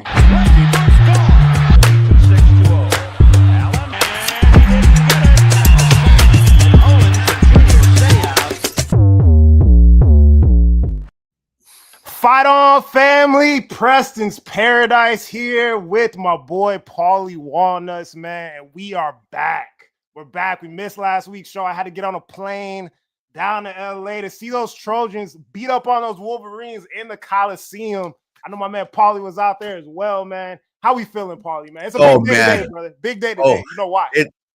recording. Fight on, family. Preston's Paradise here with my boy Paulie Walnuts, man. And we are back. We're back. We missed last week's show. I had to get on a plane down to LA to see those Trojans beat up on those Wolverines in the Coliseum. I know my man Paulie was out there as well, man. How we feeling, Paulie, man? It's a big day today, brother. Big day today. You know why?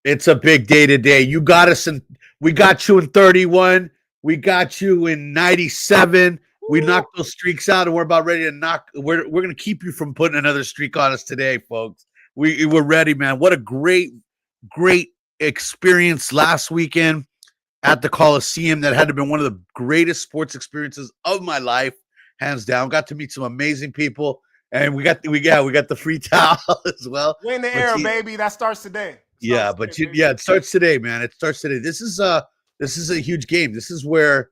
It's a big day today. You got us in. We got you in 31. We got you in 97. We knocked those streaks out, and we're about ready to knock. We're going to keep you from putting another streak on us today, folks. We're ready, man. What a great experience last weekend at the Coliseum. That had to be one of the greatest sports experiences of my life, hands down. Got to meet some amazing people, and we got the free towel as well. We're in the air, baby. That starts today. It starts today, man. It starts today. This is a huge game. This is where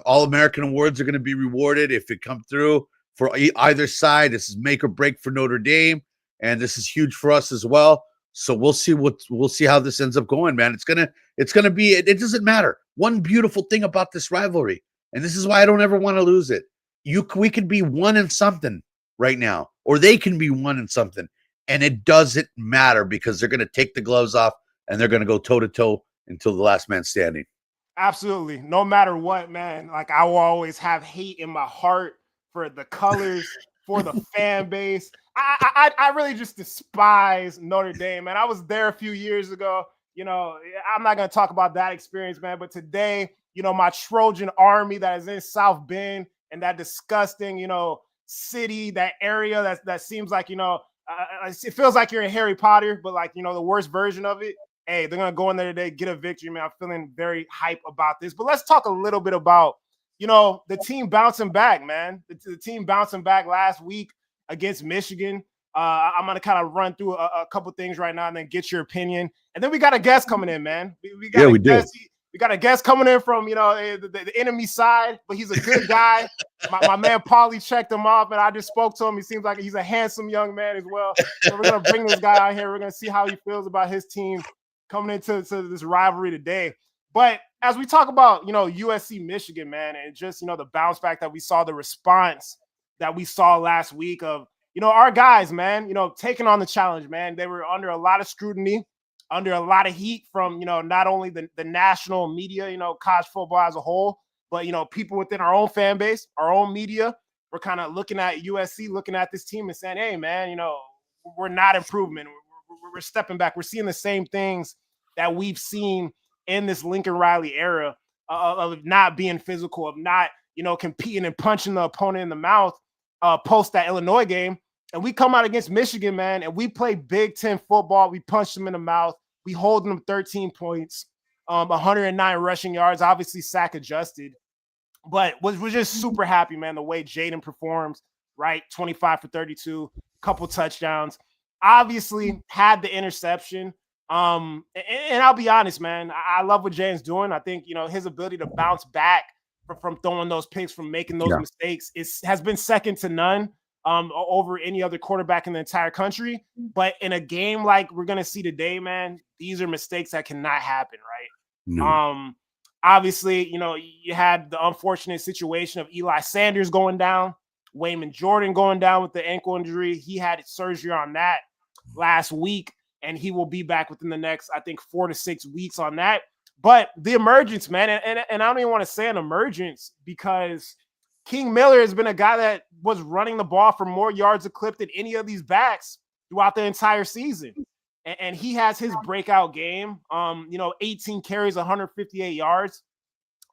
All-American awards are going to be rewarded if it come through for either side. This is make or break for Notre Dame, and this is huge for us as well. So we'll see how this ends up going, man. It's gonna be. It doesn't matter. One beautiful thing about this rivalry, and this is why I don't ever want to lose it. We could be 1-something right now, or they can be 1-something, and it doesn't matter because they're going to take the gloves off and they're going to go toe to toe until the last man standing. Absolutely. No matter what, man. Like, I will always have hate in my heart for the colors, for the fan base. I really just despise Notre Dame, man. I was there a few years ago. You know, I'm not going to talk about that experience, man. But today, you know, my Trojan army that is in South Bend and that disgusting, you know, city, that area that seems like, you know, it feels like you're in Harry Potter, but like, you know, the worst version of it. Hey, they're going to go in there today, get a victory, man. I'm feeling very hype about this. But let's talk a little bit about, you know, the team bouncing back, man. The team bouncing back last week against Michigan. I'm going to kind of run through a couple things right now and then get your opinion. And then we got a guest coming in, man. We got a guest coming in from, you know, the enemy side, but he's a good guy. My man Paulie checked him off, and I just spoke to him. He seems like he's a handsome young man as well. So we're going to bring this guy out here. We're going to see how he feels about his team coming into this rivalry today. But as we talk about, you know, USC Michigan, man, and just, you know, the bounce back that we saw, the response that we saw last week of, you know, our guys, man, you know, taking on the challenge, man. They were under a lot of scrutiny, under a lot of heat from, you know, not only the national media, you know, college football as a whole, but, you know, people within our own fan base, our own media. We're kind of looking at USC, looking at this team and saying, hey, man, you know, we're not improving. We're stepping back. We're seeing the same things that we've seen in this Lincoln Riley era of not being physical, of not, you know, competing and punching the opponent in the mouth post that Illinois game. And we come out against Michigan, man, and we play Big Ten football. We punch them in the mouth. We hold them 13 points, 109 rushing yards, obviously sack adjusted. But we're just super happy, man, the way Jaden performs, right? 25 for 32, couple touchdowns. Obviously had the interception. And I'll be honest, man, I love what Jaden's doing. I think, you know, his ability to bounce back from throwing those picks, from making those mistakes has been second to none over any other quarterback in the entire country. But in a game like we're going to see today, man, these are mistakes that cannot happen, right? No. Obviously, you know, you had the unfortunate situation of Eli Sanders going down, Wayman Jordan going down with the ankle injury. He had surgery on that last week, and he will be back within the next, I think, 4 to 6 weeks on that. But the emergence, man, and I don't even want to say an emergence because King Miller has been a guy that was running the ball for more yards a clip than any of these backs throughout the entire season. And he has his breakout game, you know, 18 carries, 158 yards.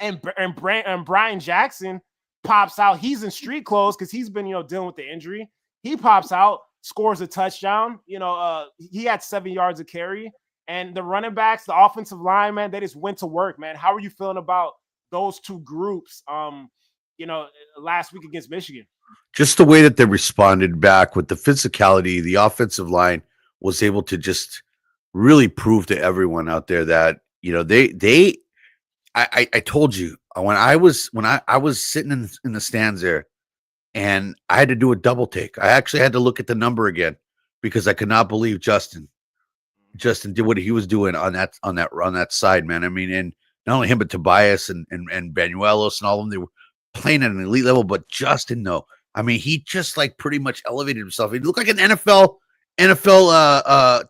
And Brian Jackson pops out. He's in street clothes because he's been, you know, dealing with the injury. He pops out, scores a touchdown. You know, he had 7 yards of carry. And the running backs, the offensive line, man, they just went to work, man. How are you feeling about those two groups, you know, last week against Michigan? Just the way that they responded back with the physicality, the offensive line was able to just really prove to everyone out there that, you know, I told you when I was sitting in the stands there, and I had to do a double take. I actually had to look at the number again because I could not believe Justin did what he was doing on that side, man. I mean, and not only him, but Tobias and Banuelos and all of them, they were playing at an elite level. But Justin, though, I mean, he just like pretty much elevated himself. He looked like an NFL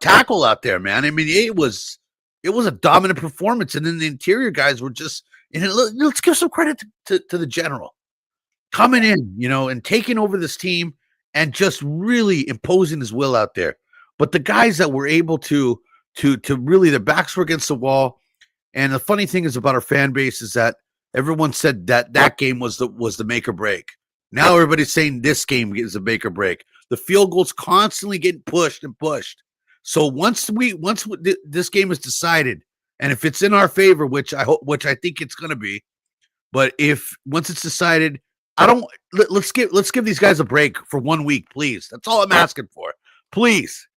tackle out there, man. I mean, it was a dominant performance, and then the interior guys were just. And let's give some credit to the general coming in, and taking over this team and just really imposing his will out there. But the guys that were able to really, their backs were against the wall. And the funny thing is about our fan base is that everyone said that game was the make or break. Now everybody's saying this game is a make or break. The field goals constantly getting pushed and pushed. So once this game is decided, and if it's in our favor, which I think it's going to be, but once it's decided, let's give these guys a break for 1 week, please. That's all I'm asking for, please.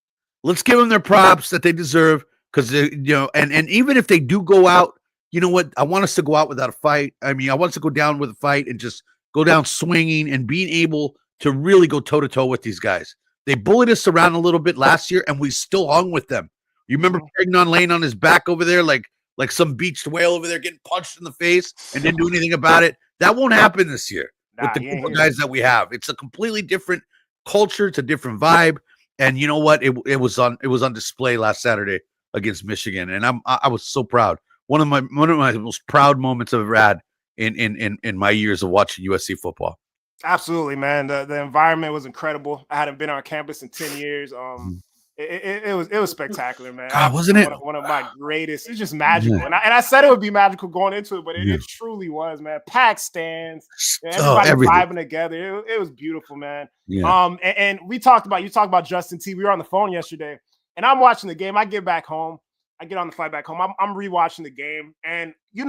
Let's give them their props that they deserve, because and even if they do go out, you know what? I want us to go out without a fight. I mean, I want us to go down with a fight and just go down swinging and being able to really go toe to toe with these guys. They bullied us around a little bit last year, and we still hung with them. You remember Pregnon laying on his back over there like some beached whale over there getting punched in the face and didn't do anything about it? That won't happen this year with the group of guys that we have. It's a completely different culture. It's a different vibe. And you know what? It was on display last Saturday against Michigan, and I was so proud. One of my most proud moments I've ever had in my years of watching USC football. Absolutely, man. The environment was incredible. I hadn't been on campus in 10 years. It was spectacular, man. God, wasn't it? One of my greatest. It's just magical. And I said it would be magical going into it, but it truly was, man. Packed stands, everybody vibing together. It was beautiful, man. Yeah. And you talked about Justin T. We were on the phone yesterday, and I'm watching the game. I get back home. I get on the flight back home. I'm rewatching the game, and you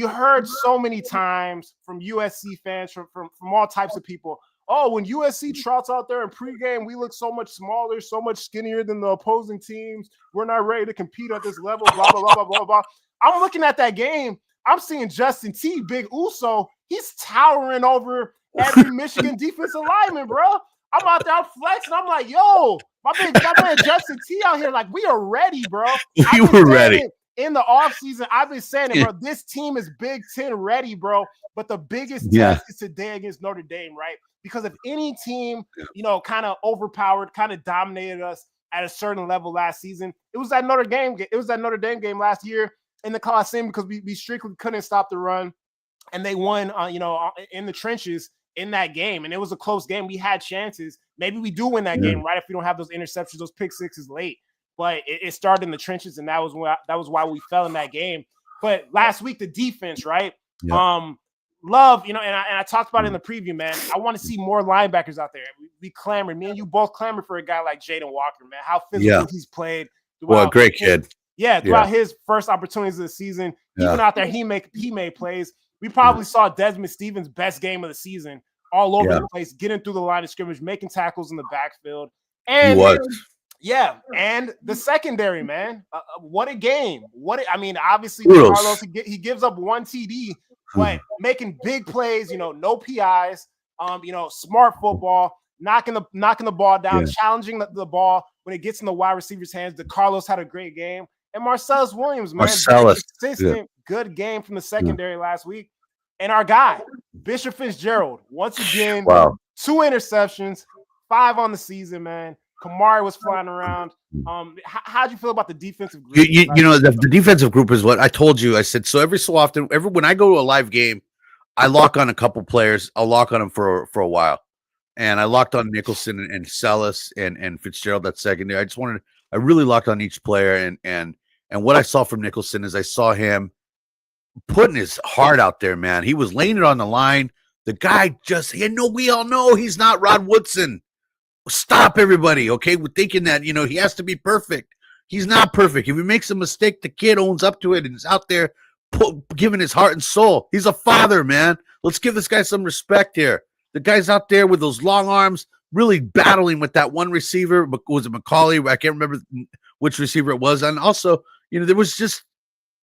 heard so many times from USC fans, from all types of people. Oh, when USC trots out there in pregame, we look so much smaller, so much skinnier than the opposing teams. We're not ready to compete at this level, blah, blah, blah, blah, blah, blah. I'm looking at that game. I'm seeing Justin T, Big Uso. He's towering over every Michigan defensive lineman, bro. I'm out there, I'm flexing. I'm like, yo, my man Justin T out here, like, we are ready, bro. You were ready. In the offseason, I've been saying it, bro. This team is Big Ten ready, bro. But the biggest test is today against Notre Dame, right? Because if any team, kind of overpowered, kind of dominated us at a certain level last season, it was that Notre Dame game. It was that Notre Dame game last year in the Coliseum, because we strictly couldn't stop the run, and they won, in the trenches in that game. And it was a close game. We had chances. Maybe we do win that game, right? If we don't have those interceptions, those pick sixes late. But it started in the trenches, and that was why we fell in that game. But last week, the defense, right? Yep. Love, and I talked about it in the preview, man. I want to see more linebackers out there. We clamored. Me and you both clamored for a guy like Jaden Walker, man. How physical he's played. Well, great kid. Throughout his first opportunities of the season, even out there, he made plays. We probably saw Desmond Stevens' best game of the season, all over the place, getting through the line of scrimmage, making tackles in the backfield. And he was. Yeah, and the secondary, man. What a game! Obviously, Carlos, he gives up one TD, but making big plays. No PIs. Smart football, knocking the ball down, challenging the ball when it gets in the wide receiver's hands. DeCarlos had a great game, and Marcellus Williams, man, consistent, good game from the secondary last week. And our guy, Bishop Fitzgerald, once again, 2 interceptions, 5 on the season, man. Kamari was flying around. How'd you feel about the defensive group? The defensive group is what I told you. I said, so every so often, when I go to a live game, I lock on a couple players. I'll lock on them for a while. And I locked on Nicholson and Sellis and Fitzgerald, that secondary. I really locked on each player. And what I saw from Nicholson is I saw him putting his heart out there, man. He was laying it on the line. The guy we all know he's not Rod Woodson. Stop, everybody, okay? We're thinking that, he has to be perfect. He's not perfect. If he makes a mistake, the kid owns up to it and is out there giving his heart and soul. He's a father, man. Let's give this guy some respect here. The guy's out there with those long arms, really battling with that one receiver. Was it McCauley? I can't remember which receiver it was. And also, there was just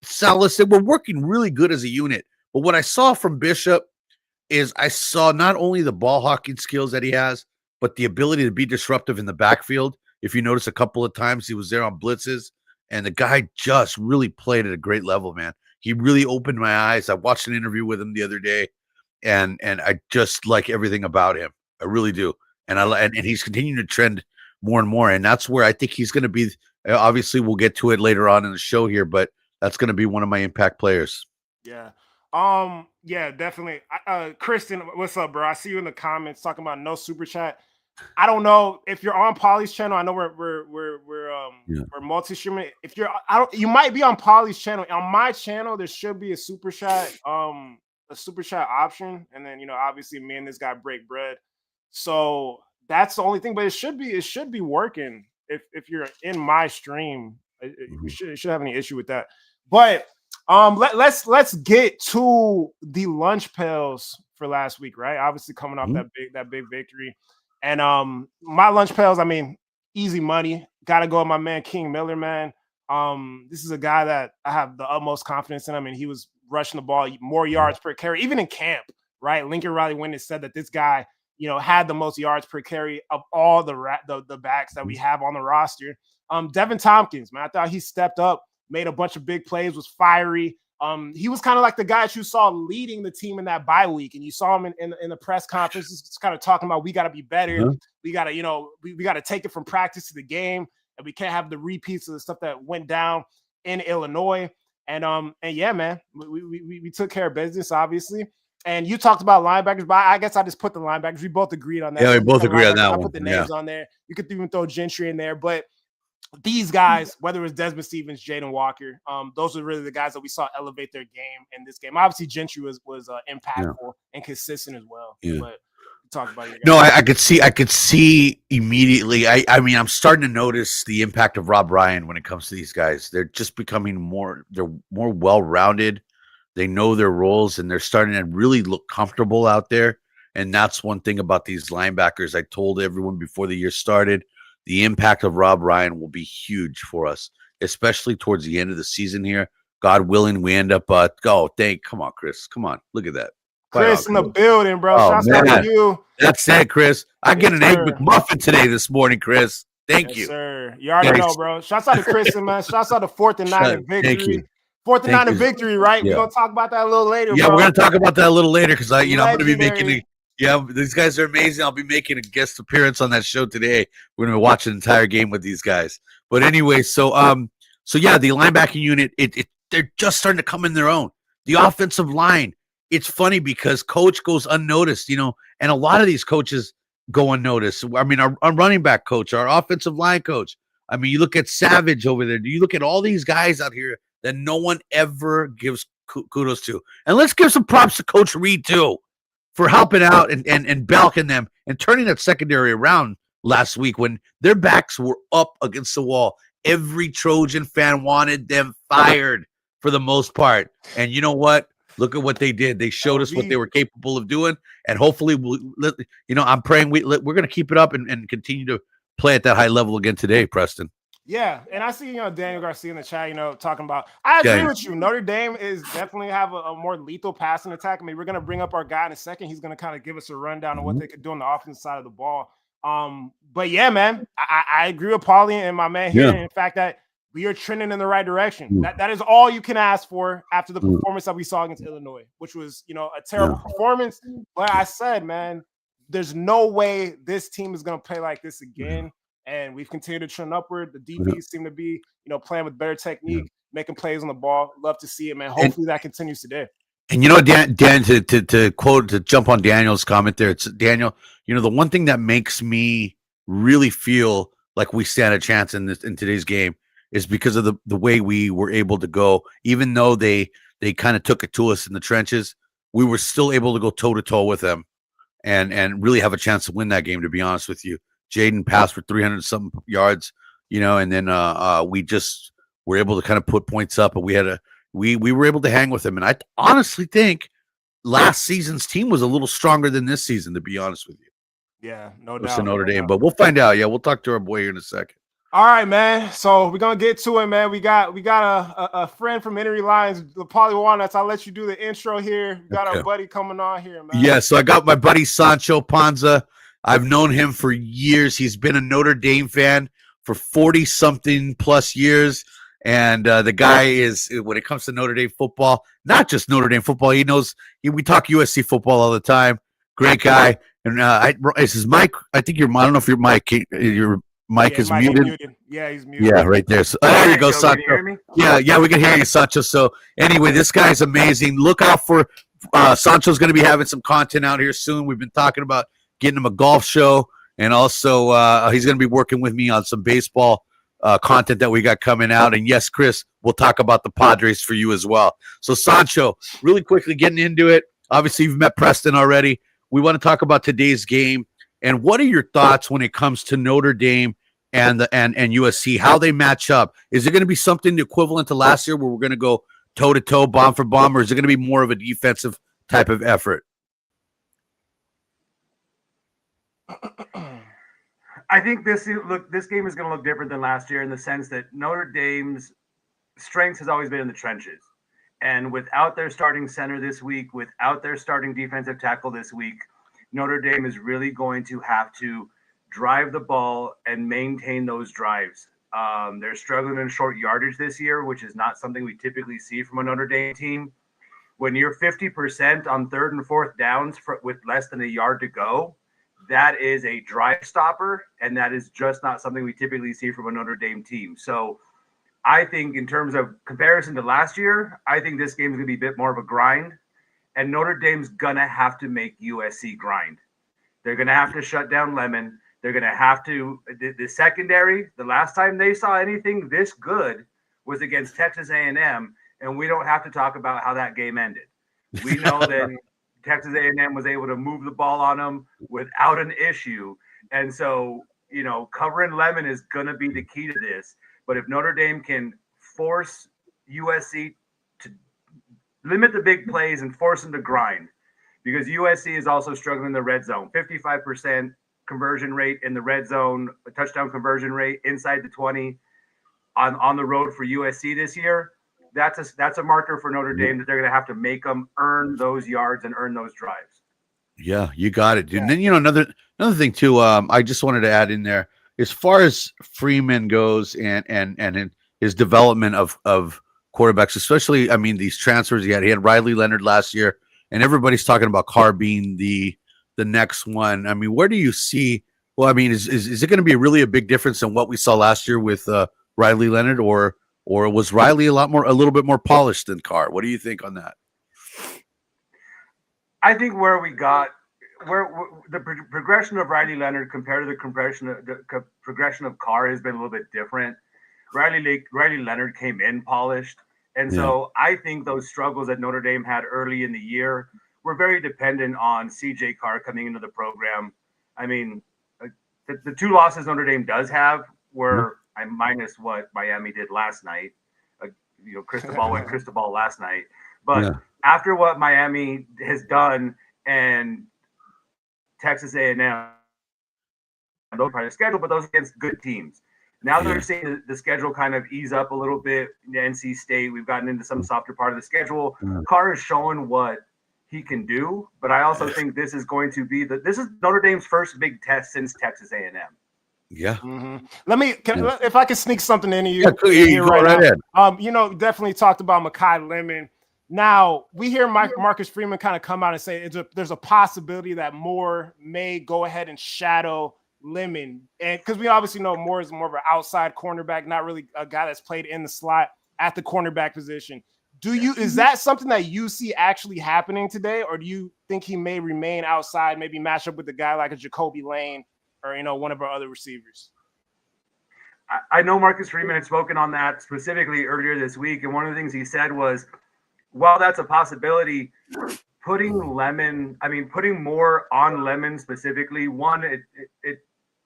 Salas. They were working really good as a unit. But what I saw from Bishop is I saw not only the ball hawking skills that he has, but the ability to be disruptive in the backfield. If you notice, a couple of times he was there on blitzes, and the guy just really played at a great level, man. He really opened my eyes. I watched an interview with him the other day, and I just like everything about him. I really do. And he's continuing to trend more and more. And that's where I think he's going to be. Obviously, we'll get to it later on in the show here, but that's going to be one of my impact players. Yeah. Yeah, definitely. Kristen, what's up, bro? I see you in the comments talking about no super chat. I don't know if you're on Polly's channel. I know we're multi-streaming. If you're, you might be on Polly's channel. On my channel, there should be a super chat option, and then obviously me and this guy break bread. So that's the only thing. But it should be working. If you're in my stream, we should have any issue with that. But let's get to the lunch pails for last week, right? Obviously coming off that big victory. And my lunch pails, I mean, easy money. Got to go with my man King Miller, man. This is a guy that I have the utmost confidence in. I mean, he was rushing the ball more yards per carry, even in camp, right? Lincoln Riley went and said that this guy, had the most yards per carry of all the backs that we have on the roster. Devin Tompkins, man, I thought he stepped up, made a bunch of big plays, was fiery. He was kind of like the guy that you saw leading the team in that bye week, and you saw him in the press conference, just kind of talking about we got to be better. We got to, we got to take it from practice to the game, and we can't have the repeats of the stuff that went down in Illinois. And yeah, man, we took care of business, obviously. And you talked about linebackers, but I guess I just put the linebackers. We both agreed on that. Yeah, we both agree on that I put the names on there. You could even throw Gentry in there, but these guys, whether it was Desmond Stevens, Jaden Walker, those are really the guys that we saw elevate their game in this game. Obviously, Gentry was impactful and consistent as well. Yeah. But talk about it. No, I could see immediately. I mean, I'm starting to notice the impact of Rob Ryan when it comes to these guys. They're just becoming more well-rounded. They know their roles, and they're starting to really look comfortable out there. And that's one thing about these linebackers. I told everyone before the year started, the impact of Rob Ryan will be huge for us, especially towards the end of the season here. God willing, we end up come on, Chris. Come on. Look at that. Chris in the building, bro. Shouts out to you. That's it, Chris. I get an egg McMuffin today this morning, Chris. Thank you. Sir. You already know, bro. Shouts out to Chris, man. Shouts out to 4th and 9 in victory. Thank you. 4th and 9 in victory, right? Yeah. We're gonna talk about that a little later. Yeah, bro. we're gonna talk about that a little later because I'm gonna be making these guys are amazing. I'll be making a guest appearance on that show today. We're gonna be watching the entire game with these guys. But anyway, so yeah, the linebacking unit, they're just starting to come in their own. The offensive line, it's funny because coach goes unnoticed, and a lot of these coaches go unnoticed. I mean, our running back coach, our offensive line coach. I mean, you look at Savage over there. You look at all these guys out here that no one ever gives kudos to. And let's give some props to Coach Reed, too, for helping out and balking them and turning that secondary around last week when their backs were up against the wall. Every Trojan fan wanted them fired for the most part. And you know what? Look at what they did. They showed us what they were capable of doing. And hopefully, I'm praying we're going to keep it up and continue to play at that high level again today, Preston. Yeah, and I see Daniel Garcia in the chat, talking about. I agree with you. Notre Dame is definitely have a more lethal passing attack. I mean, we're gonna bring up our guy in a second. He's gonna kind of give us a rundown of what they could do on the offensive side of the ball. But yeah, man, I agree with Paulie and my man here. In fact, that we are trending in the right direction. That is all you can ask for after the performance that we saw against Illinois, which was a terrible performance. But I said, man, there's no way this team is gonna play like this again. And we've continued to trend upward. The DBs seem to be, playing with better technique, making plays on the ball. Love to see it, man. Hopefully that continues today. And Dan, to jump on Daniel's comment there, it's Daniel. The one thing that makes me really feel like we stand a chance in today's game is because of the way we were able to go. Even though they kind of took it to us in the trenches, we were still able to go toe to toe with them, and really have a chance to win that game. To be honest with you. Jaden passed for 300-something yards, and then we just were able to kind of put points up, and we were able to hang with him. And I honestly think last season's team was a little stronger than this season, to be honest with you. Yeah, no doubt. Notre Dame, but we'll find out. Yeah, we'll talk to our boy here in a second. All right, man. So we're gonna get to it, man. We got a friend from Henry Lions, the Paulie Walnuts. I'll let you do the intro here. We got our buddy coming on here, man. Yeah, so I got my buddy Sancho Panza. I've known him for years. He's been a Notre Dame fan for 40-something plus years. And the guy is, when it comes to Notre Dame football, not just Notre Dame football, he knows, we talk USC football all the time. Great guy. And this is Mike. I think I don't know if your mic is muted. Yeah, he's muted. Yeah, right there. So, there you go, Sancho. Can you hear me? Yeah, we can hear you, Sancho. So anyway, this guy's amazing. Look out for Sancho's going to be having some content out here soon. We've been talking about getting him a golf show, and also he's going to be working with me on some baseball content that we got coming out. And yes, Chris, we'll talk about the Padres for you as well. So Sancho, really quickly getting into it. Obviously, you've met Preston already. We want to talk about today's game. And what are your thoughts when it comes to Notre Dame and USC, how they match up? Is it going to be something equivalent to last year where we're going to go toe-to-toe, bomb for bomb, or is it going to be more of a defensive type of effort? I think this game is going to look different than last year in the sense that Notre Dame's strength has always been in the trenches. And without their starting center this week, without their starting defensive tackle this week, Notre Dame is really going to have to drive the ball and maintain those drives. They're struggling in short yardage this year, which is not something we typically see from a Notre Dame team. When you're 50% on third and fourth downs with less than a yard to go, that is a drive stopper, and that is just not something we typically see from a Notre Dame team. So I think in terms of comparison to last year, I think this game is going to be a bit more of a grind. And Notre Dame's going to have to make USC grind. They're going to have to shut down Lemon. They're going to have to – the secondary, the last time they saw anything this good was against Texas A&M, and we don't have to talk about how that game ended. We know that Texas A&M was able to move the ball on them without an issue. And so, covering Lemon is going to be the key to this. But if Notre Dame can force USC to limit the big plays and force them to grind, because USC is also struggling in the red zone. 55% conversion rate in the red zone, a touchdown conversion rate inside the 20 on the road for USC this year. That's a marker for Notre Dame that they're going to have to make them earn those yards and earn those drives. Yeah, you got it, dude. And then another thing too. I just wanted to add in there, as far as Freeman goes and his development of quarterbacks, especially, these transfers he had Riley Leonard last year, and everybody's talking about Carr being the next one. Where do you see? Well, is it going to be really a big difference than what we saw last year with Riley Leonard, or was Riley a little bit more polished than Carr? What do you think on that? I think where the progression of Riley Leonard compared to the progression of Carr has been a little bit different. Riley Leonard came in polished. And so I think those struggles that Notre Dame had early in the year were very dependent on CJ Carr coming into the program. The two losses Notre Dame does have were minus what Miami did last night. Cristobal went Cristobal last night. But after what Miami has done and Texas A&M, those are part of the schedule, but those against good teams. Now they're seeing the schedule kind of ease up a little bit. The NC State, we've gotten into some softer part of the schedule. Carr is showing what he can do, but I also think this is going to be this is Notre Dame's first big test since Texas A&M. Yeah. Mm-hmm. If I can sneak something into you. Yeah, you go right ahead. Definitely talked about Makai Lemon. Now we hear Marcus Freeman kind of come out and say there's a possibility that Moore may go ahead and shadow Lemon, and because we obviously know Moore is more of an outside cornerback, not really a guy that's played in the slot at the cornerback position. Is that something that you see actually happening today, or do you think he may remain outside, maybe match up with a guy like a Jacoby Lane or one of our other receivers? I know Marcus Freeman had spoken on that specifically earlier this week, and one of the things he said was, while that's a possibility, putting Moore on Lemon specifically,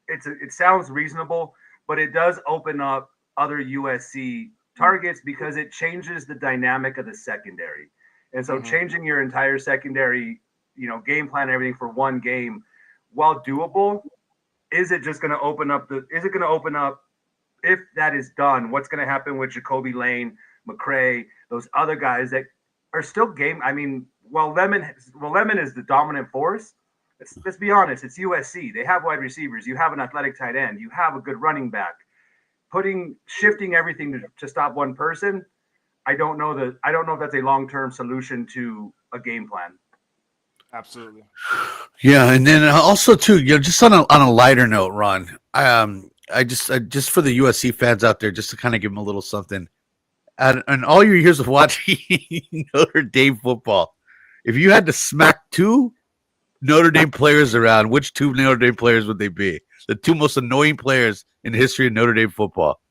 it sounds reasonable, but it does open up other USC targets because it changes the dynamic of the secondary. And so changing your entire secondary, game plan, everything for one game, while doable, is it going to open up if that is done, what's going to happen with Jacoby Lane, McCray, those other guys that are still game? I mean, Lemon is the dominant force. Let's be honest. It's USC. They have wide receivers. You have an athletic tight end. You have a good running back. Shifting everything to stop one person. I don't know if that's a long-term solution to a game plan. Absolutely. Yeah, and then also too, just on a lighter note, Ron. I just for the USC fans out there, just to kind of give them a little something. And all your years of watching Notre Dame football, if you had to smack two Notre Dame players around, which two Notre Dame players would they be? The two most annoying players in the history of Notre Dame football.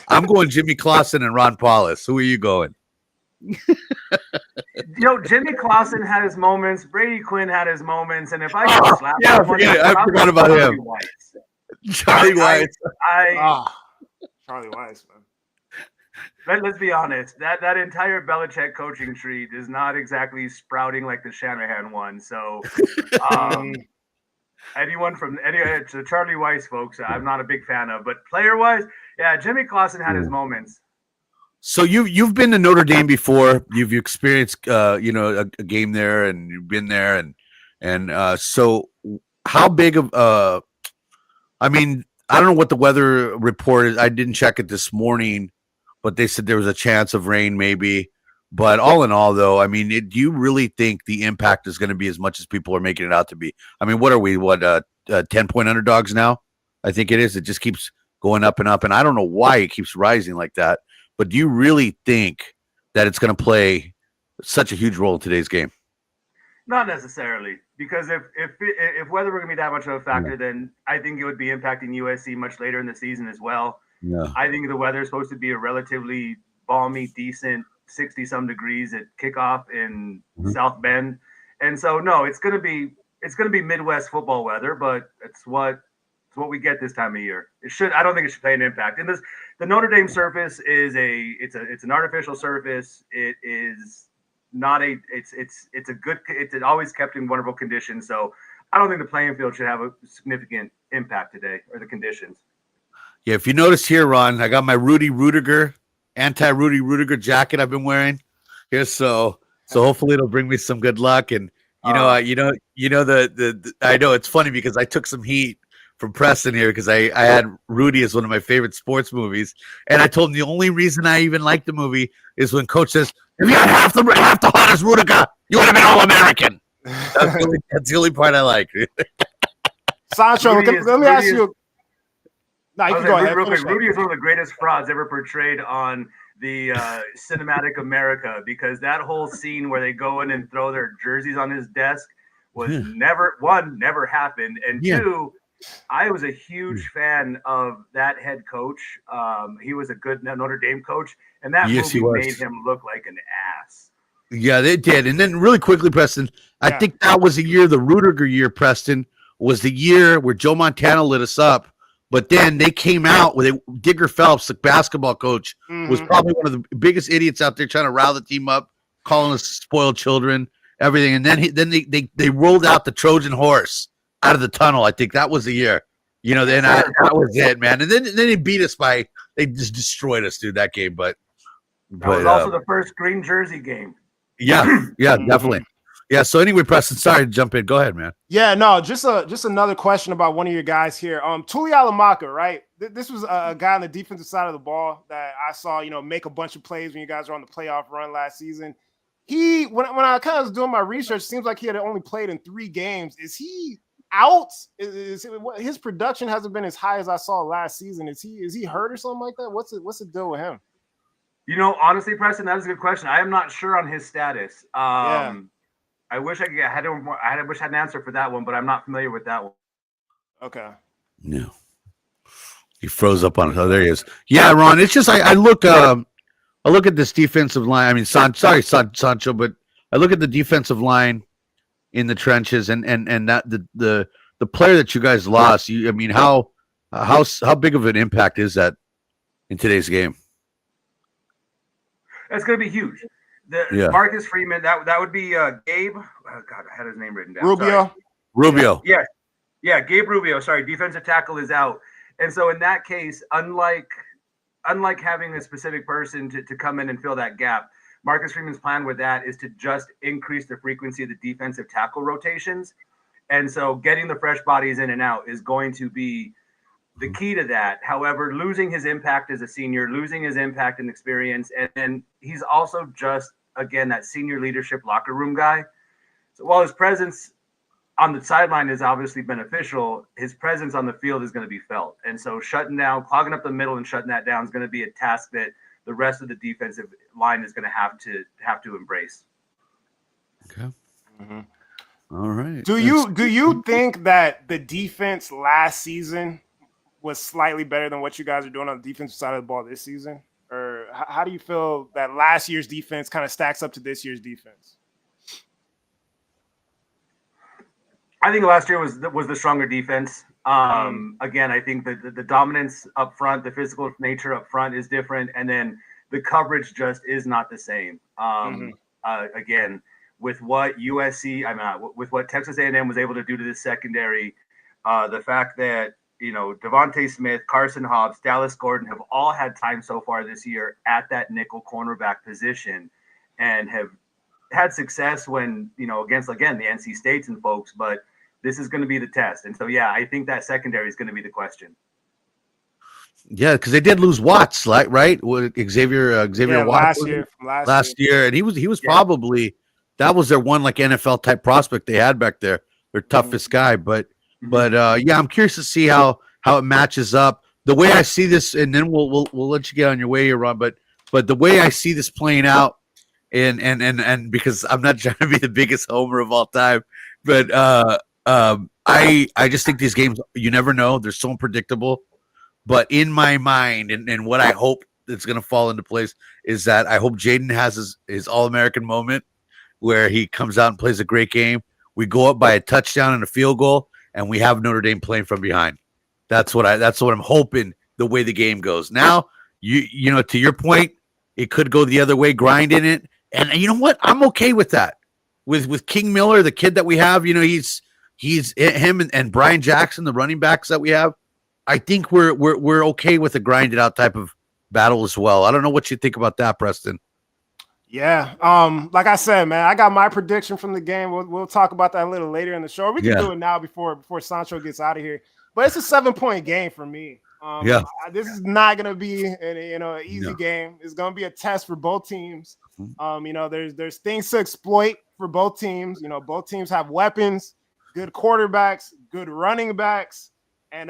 I'm going Jimmy Clausen and Ron Paulus. Who are you going? Jimmy Clausen had his moments. Brady Quinn had his moments. And if I could slap I forgot about him. Charlie Weiss. Charlie Weiss, man. Let's be honest. That entire Belichick coaching tree is not exactly sprouting like the Shanahan one. So, the Charlie Weiss folks, I'm not a big fan of. But player-wise, yeah, Jimmy Clausen had his moments. So you've been to Notre Dame before. You've experienced a game there, and you've been there, and so how big of I mean, I don't know what the weather report is. I didn't check it this morning, but they said there was a chance of rain maybe. But all in all, though, I mean, do you really think the impact is going to be as much as people are making it out to be? I mean, what are we? 10-point underdogs now? I think it is. It just keeps going up and up, and I don't know why it keeps rising like that. But do you really think that it's going to play such a huge role in today's game? Not necessarily, because if weather were going to be that much of a factor, then I think it would be impacting USC much later in the season as well. Yeah. I think the weather is supposed to be a relatively balmy, decent 60-some degrees at kickoff in South Bend, and so no, it's going to be Midwest football weather, but it's what we get this time of year. I don't think it should play an impact. And the Notre Dame surface is it's an artificial surface. It is not it's always kept in wonderful condition. So I don't think the playing field should have a significant impact today, or the conditions. Yeah, if you notice here, Ron, I got my Rudy Rudiger, anti-Rudy Rudiger jacket I've been wearing here, so hopefully it'll bring me some good luck. And I know it's funny because I took some heat from Preston here because I had Rudy as one of my favorite sports movies, and I told him the only reason I even like the movie is when Coach says, "If you had half the hottest Rudiger, you would have been All-American." That's the only part I like. Sancho, let me ask you. No, you can go ahead. Real quick, Rudy is one of the greatest frauds ever portrayed on the Cinematic America, because that whole scene where they go in and throw their jerseys on his desk was never happened, and two, I was a huge fan of that head coach. He was a good Notre Dame coach, and that movie made him look like an ass. Yeah, they did. And then really quickly, Preston, I think that was the year, the Rudiger year, Preston, was the year where Joe Montana lit us up. But then they came out with Digger Phelps, the basketball coach, was probably one of the biggest idiots out there trying to rile the team up, calling us spoiled children, everything. And then they rolled out the Trojan horse out of the tunnel. I think that was the year. Then that was it, man. And then they beat us they just destroyed us, dude, that game. But that was also the first green jersey game. Yeah, definitely. Yeah, so anyway, Preston, sorry to jump in. Go ahead, man. Yeah, no, just another question about one of your guys here. Tuli Alamaka, right? This was a guy on the defensive side of the ball that I saw, make a bunch of plays when you guys were on the playoff run last season. When I kind of was doing my research, it seems like he had only played in 3 games. Is he out? His production hasn't been as high as I saw last season. Is he hurt or something like that? What's the deal with him? Honestly, Preston, that is a good question. I am not sure on his status. I wish I had an answer for that one, but I'm not familiar with that one. Okay. No. He froze up on it. Oh, there he is. Yeah, Ron. It's just I look at this defensive line. I mean, Sancho, but I look at the defensive line in the trenches, and that the player that you guys lost. How big of an impact is that in today's game? That's going to be huge. Marcus Freeman, that would be Gabe. Oh God, I had his name written down. Rubio. Yeah, Gabe Rubio. Sorry, defensive tackle is out, and so in that case, unlike unlike having a specific person to come in and fill that gap, Marcus Freeman's plan with that is to just increase the frequency of the defensive tackle rotations. And so getting the fresh bodies in and out is going to be the key to that. However, losing his impact as a senior, losing his impact and experience, and then he's also just, again, that senior leadership locker room guy. So while his presence on the sideline is obviously beneficial, his presence on the field is going to be felt. And so shutting down, clogging up the middle and shutting that down is going to be a task that the rest of the defensive line is going to have to embrace. Okay. Mm-hmm. All right. Do you think that the defense last season was slightly better than what you guys are doing on the defensive side of the ball this season? Or how do you feel that last year's defense kind of stacks up to this year's defense? I think last year was the stronger defense. Again, I think that the dominance up front, the physical nature up front is different, and then the coverage just is not the same. Again, with what with what Texas A&M was able to do to this secondary, the fact that Devontae Smith, Carson Hobbs, Dallas Gordon have all had time so far this year at that nickel cornerback position, and have had success when against, again, the NC States and folks, but this is going to be the test. And so, yeah, I think that secondary is going to be the question. Yeah, because they did lose Watts, right? Xavier Watts last year, and he was probably, that was their one NFL type prospect they had back there, their toughest guy. But yeah, I'm curious to see how it matches up. The way I see this, and then we'll let you get on your way here, Ron. But the way I see this playing out, and because I'm not trying to be the biggest homer of all time, but I just think these games, you never know, they're so unpredictable. But in my mind, and what I hope that's going to fall into place is that I hope Jaden has his All-American moment where he comes out and plays a great game. We go up by a touchdown and a field goal, and we have Notre Dame playing from behind. That's what I'm hoping the way the game goes. Now, you know, to your point, it could go the other way, grinding it. And you know what? I'm okay with that. With King Miller, the kid that we have, he's him and Brian Jackson, the running backs that we have. I think we're okay with a grinded out type of battle as well. I don't know what you think about that, Preston. Yeah. Like I said, man, I got my prediction from the game. We'll talk about that a little later in the show. We can do it now before Sancho gets out of here. But it's a 7-point game for me. This is not going to be an easy game. It's going to be a test for both teams. There's things to exploit for both teams. Both teams have weapons, good quarterbacks, good running backs, and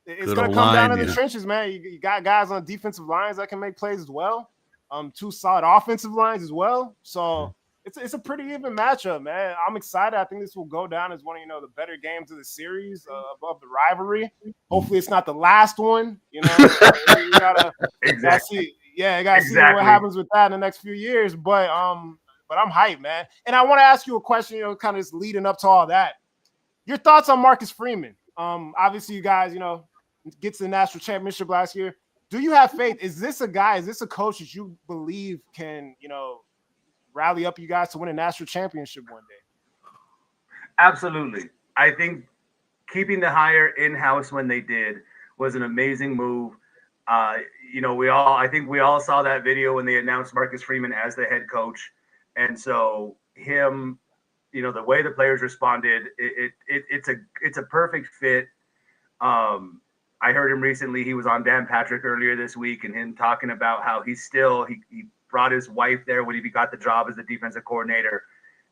it's going to come down to the trenches, man. You got guys on defensive lines that can make plays as well. Two solid offensive lines as well. So it's a pretty even matchup, man. I'm excited. I think this will go down as one of the better games of the series, above the rivalry. Hopefully, it's not the last one. You gotta exactly. see what happens with that in the next few years. But I'm hyped, man. And I want to ask you a question. Kind of just leading up to all that. Your thoughts on Marcus Freeman? Obviously, you guys, get to the national championship last year. Do you have faith? Is this a coach that you believe can, rally up you guys to win a national championship one day? Absolutely. I think keeping the hire in-house when they did was an amazing move. I think we all saw that video when they announced Marcus Freeman as the head coach. And so him, the way the players responded, it's a perfect fit. I heard him recently. He was on Dan Patrick earlier this week, and him talking about how he brought his wife there when he got the job as the defensive coordinator.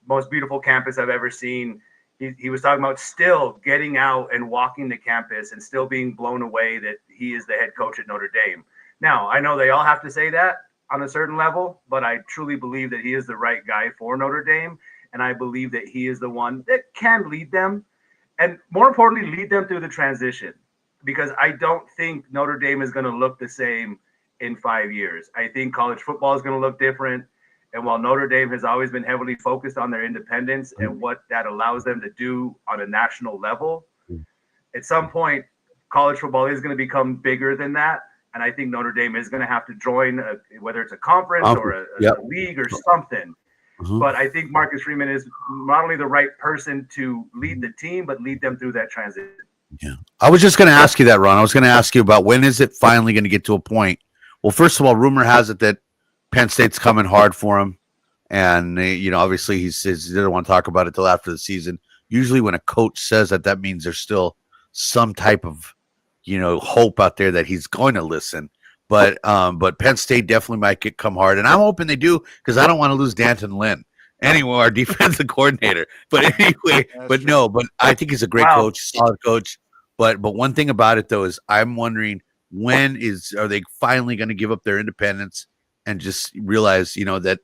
Most beautiful campus I've ever seen. He was talking about still getting out and walking the campus and still being blown away that he is the head coach at Notre Dame. Now, I know they all have to say that on a certain level, but I truly believe that he is the right guy for Notre Dame, and I believe that he is the one that can lead them, and more importantly, lead them through the transition. Because I don't think Notre Dame is going to look the same in 5 years. I think college football is going to look different. And while Notre Dame has always been heavily focused on their independence and what that allows them to do on a national level, at some point, college football is going to become bigger than that. And I think Notre Dame is going to have to join, whether it's a conference or a league or something. But I think Marcus Freeman is not only the right person to lead the team, but lead them through that transition. Yeah, I was just going to ask you that, Ron. I was going to ask you about when is it finally going to get to a point Well, first of all, rumor has it that Penn State's coming hard for him, and obviously he says he didn't want to talk about it till after the season. Usually, when a coach says that, that means there's still some type of hope out there that he's going to listen. But Penn State definitely might come hard, and I'm hoping they do because I don't want to lose Danton Lynn. Anyway, our defensive coordinator. But anyway, but I think he's a great coach, solid coach. But one thing about it though is I'm wondering are they finally going to give up their independence and just realize that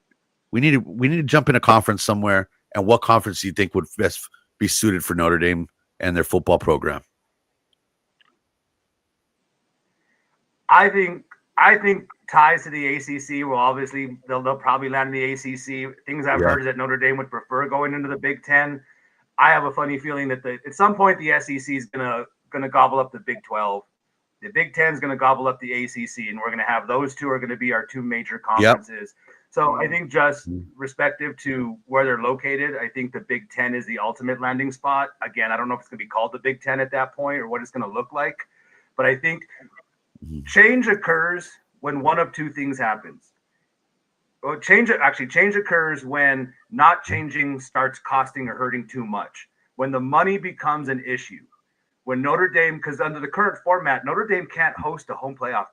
we need to jump in a conference somewhere, and what conference do you think would best be suited for Notre Dame and their football program? I think ties to the ACC will obviously they'll probably land in the ACC. Things I've heard is that Notre Dame would prefer going into the Big Ten. I have a funny feeling that at some point the SEC is gonna gobble up the Big 12. The Big Ten is gonna gobble up the ACC, and we're gonna have those two are gonna be our two major conferences. Yep. So I think just respective to where they're located, I think the Big Ten is the ultimate landing spot. Again, I don't know if it's gonna be called the Big Ten at that point or what it's gonna look like, but I think change occurs when one of two things happens. Well, change occurs when not changing starts costing or hurting too much. When the money becomes an issue. When Notre Dame, because under the current format, Notre Dame can't host a home playoff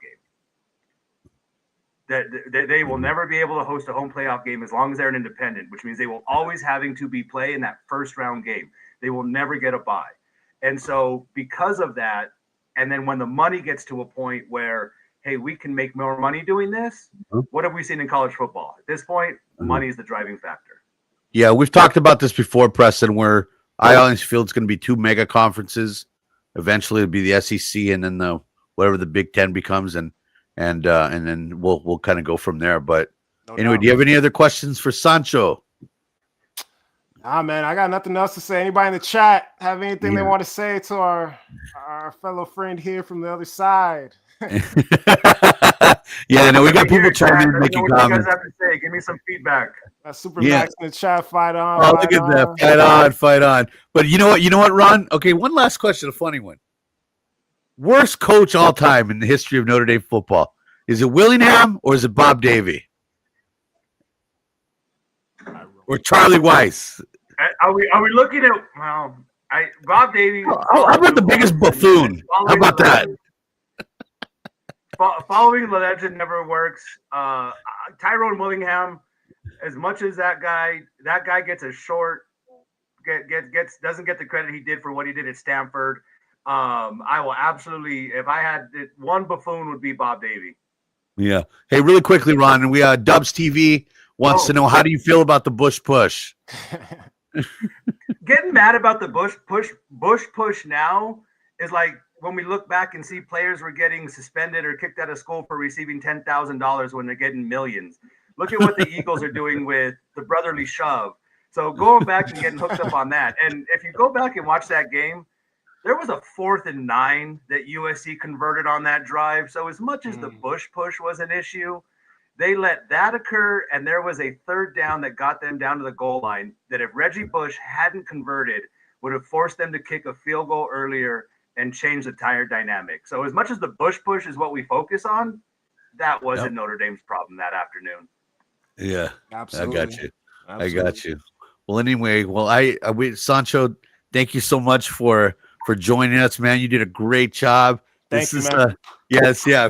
game. They will never be able to host a home playoff game as long as they're an independent, which means they will always having to be play in that first round game. They will never get a bye. And so because of that, and then when the money gets to a point where, hey, we can make more money doing this, what have we seen in college football? At this point, money is the driving factor. Yeah, we've talked about this before, Preston, where I always feel it's going to be two mega conferences. Eventually it'll be the SEC and then whatever the Big Ten becomes, and then we'll kind of go from there. But anyway, do you have any other questions for Sancho? Nah, man, I got nothing else to say. Anybody in the chat have anything they want to say to our fellow friend here from the other side? Yeah, no, we got people trying to make comments. You guys have to say. Give me some feedback. Super Max in the chat. Fight on. Oh, look at that. Fight on. But you know what, Ron? Okay, one last question, a funny one. Worst coach all time in the history of Notre Dame football. Is it Willingham or is it Bob Davie? Or Charlie Weiss? Are we looking at Bob Davie? How about the biggest buffoon? How about that? Following the legend never works. Tyrone Willingham, as much as that guy gets a short, doesn't get the credit he did for what he did at Stanford. I will absolutely, if I had it, one buffoon would be Bob Davie. Yeah. Hey, really quickly, Ron, and we Dubs TV wants to know, how do you feel about the Bush push? Getting mad about the Bush push now is like when we look back and see players were getting suspended or kicked out of school for receiving $10,000 when they're getting millions. Look at what the Eagles are doing with the brotherly shove. So going back and getting hooked up on that. And if you go back and watch that game, there was a 4th and 9 that USC converted on that drive. So as much as the Bush push was an issue, they let that occur, and there was a 3rd down that got them down to the goal line that if Reggie Bush hadn't converted, would have forced them to kick a field goal earlier and change the entire dynamic. So as much as the Bush push is what we focus on, that wasn't Notre Dame's problem that afternoon. Yeah, absolutely. I got you. Absolutely. I got you. Well, anyway, Sancho, thank you so much for joining us, man. You did a great job. Thank you, man.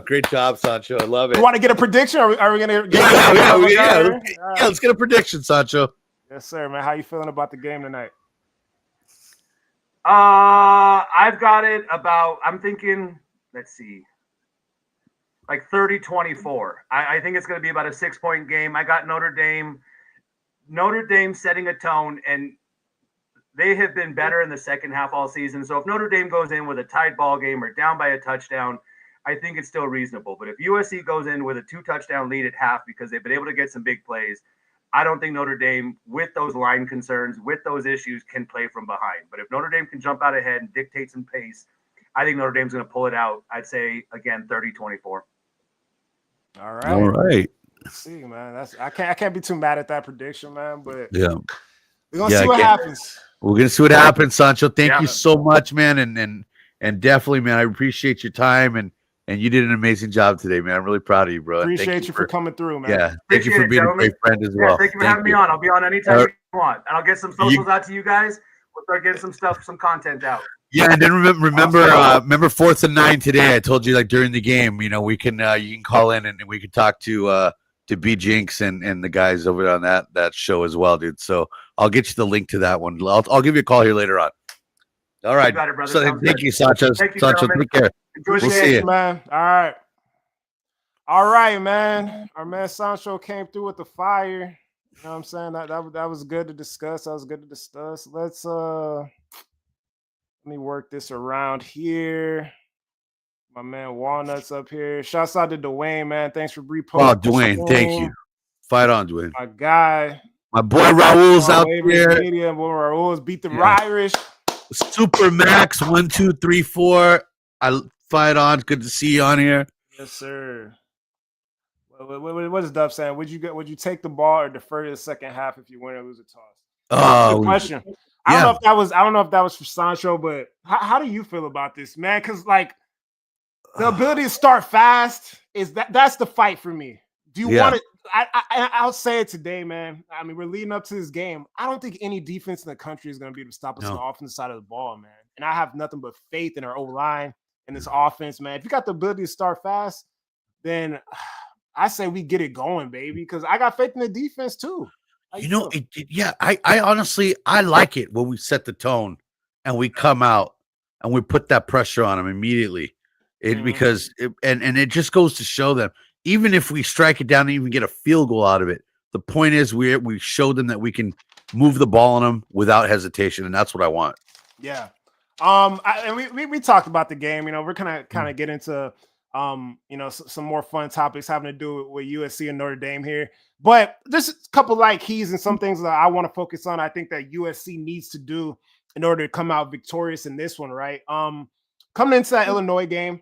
Great job, Sancho. I love it. You want to get a prediction? Are we going to get let's get a prediction, Sancho. Yes, sir, man. How you feeling about the game tonight? I've got it about, I'm thinking, let's see, like 30-24. I think it's going to be about a 6-point game. I got Notre Dame setting a tone, and they have been better in the second half all season. So if Notre Dame goes in with a tied ball game or down by a touchdown, I think it's still reasonable. But if USC goes in with a 2-touchdown lead at half because they've been able to get some big plays, I don't think Notre Dame, with those line concerns, with those issues, can play from behind. But if Notre Dame can jump out ahead and dictate some pace, I think Notre Dame's going to pull it out. I'd say, again, 30-24. All right. Let's see, man. I can't be too mad at that prediction, man. But we're gonna see what happens. We're gonna see what happens, Sancho. Thank you so much, man, and definitely, man, I appreciate your time and and you did an amazing job today, man. I'm really proud of you, bro. And Appreciate you for coming through, man. Yeah, thank you for being a great friend as Yeah, well. thank you for having me on. I'll be on anytime you want, and I'll get some socials out to you guys. We'll start getting some content out. Yeah, and then remember 4th and 9 today. I told you like during the game, you know, we can you can call in and we can talk to B Jinx and the guys over on that show as well, dude. So I'll get you the link to that one. I'll give you a call here later on. All right. So thank you, Sancho. Sancho, take care. We'll see you, man. All right, man. Our man Sancho came through with the fire. You know what I'm saying? That was good to discuss. Let's let me work this around here. My man Walnuts up here. Shouts out to Dwayne, man. Thanks for reposting. Oh, Dwayne, thank you. Fight on, Dwayne. My guy. My boy Raul's out there. Media, boy Raul's beat the Irish. Super Max 1, 2, 3, 4. I fight on. Good to see you on here. Yes, sir. What is Duff saying? Would you take the ball or defer to the second half if you win or lose a toss? Good question. I don't know if that was for Sancho, but how do you feel about this, man? Because like the ability to start fast that's the fight for me. Do you want it? I'll say it today, man. I mean, we're leading up to this game. I don't think any defense in the country is going to be able to stop us on the offensive side of the ball, man. And I have nothing but faith in our O-line and this offense, man. If you got the ability to start fast, then I say we get it going, baby, because I got faith in the defense too. I honestly, I like it when we set the tone and we come out and we put that pressure on them immediately. Because it just goes to show them, even if we strike it down and even get a field goal out of it, the point is we show them that we can move the ball on them without hesitation, and that's what I want. Yeah. And we talked about the game. You know, we're kind of get into some more fun topics having to do with USC and Notre Dame here. But there's a couple like keys and some things that I want to focus on. I think that USC needs to do in order to come out victorious in this one, right? Coming into that Illinois game,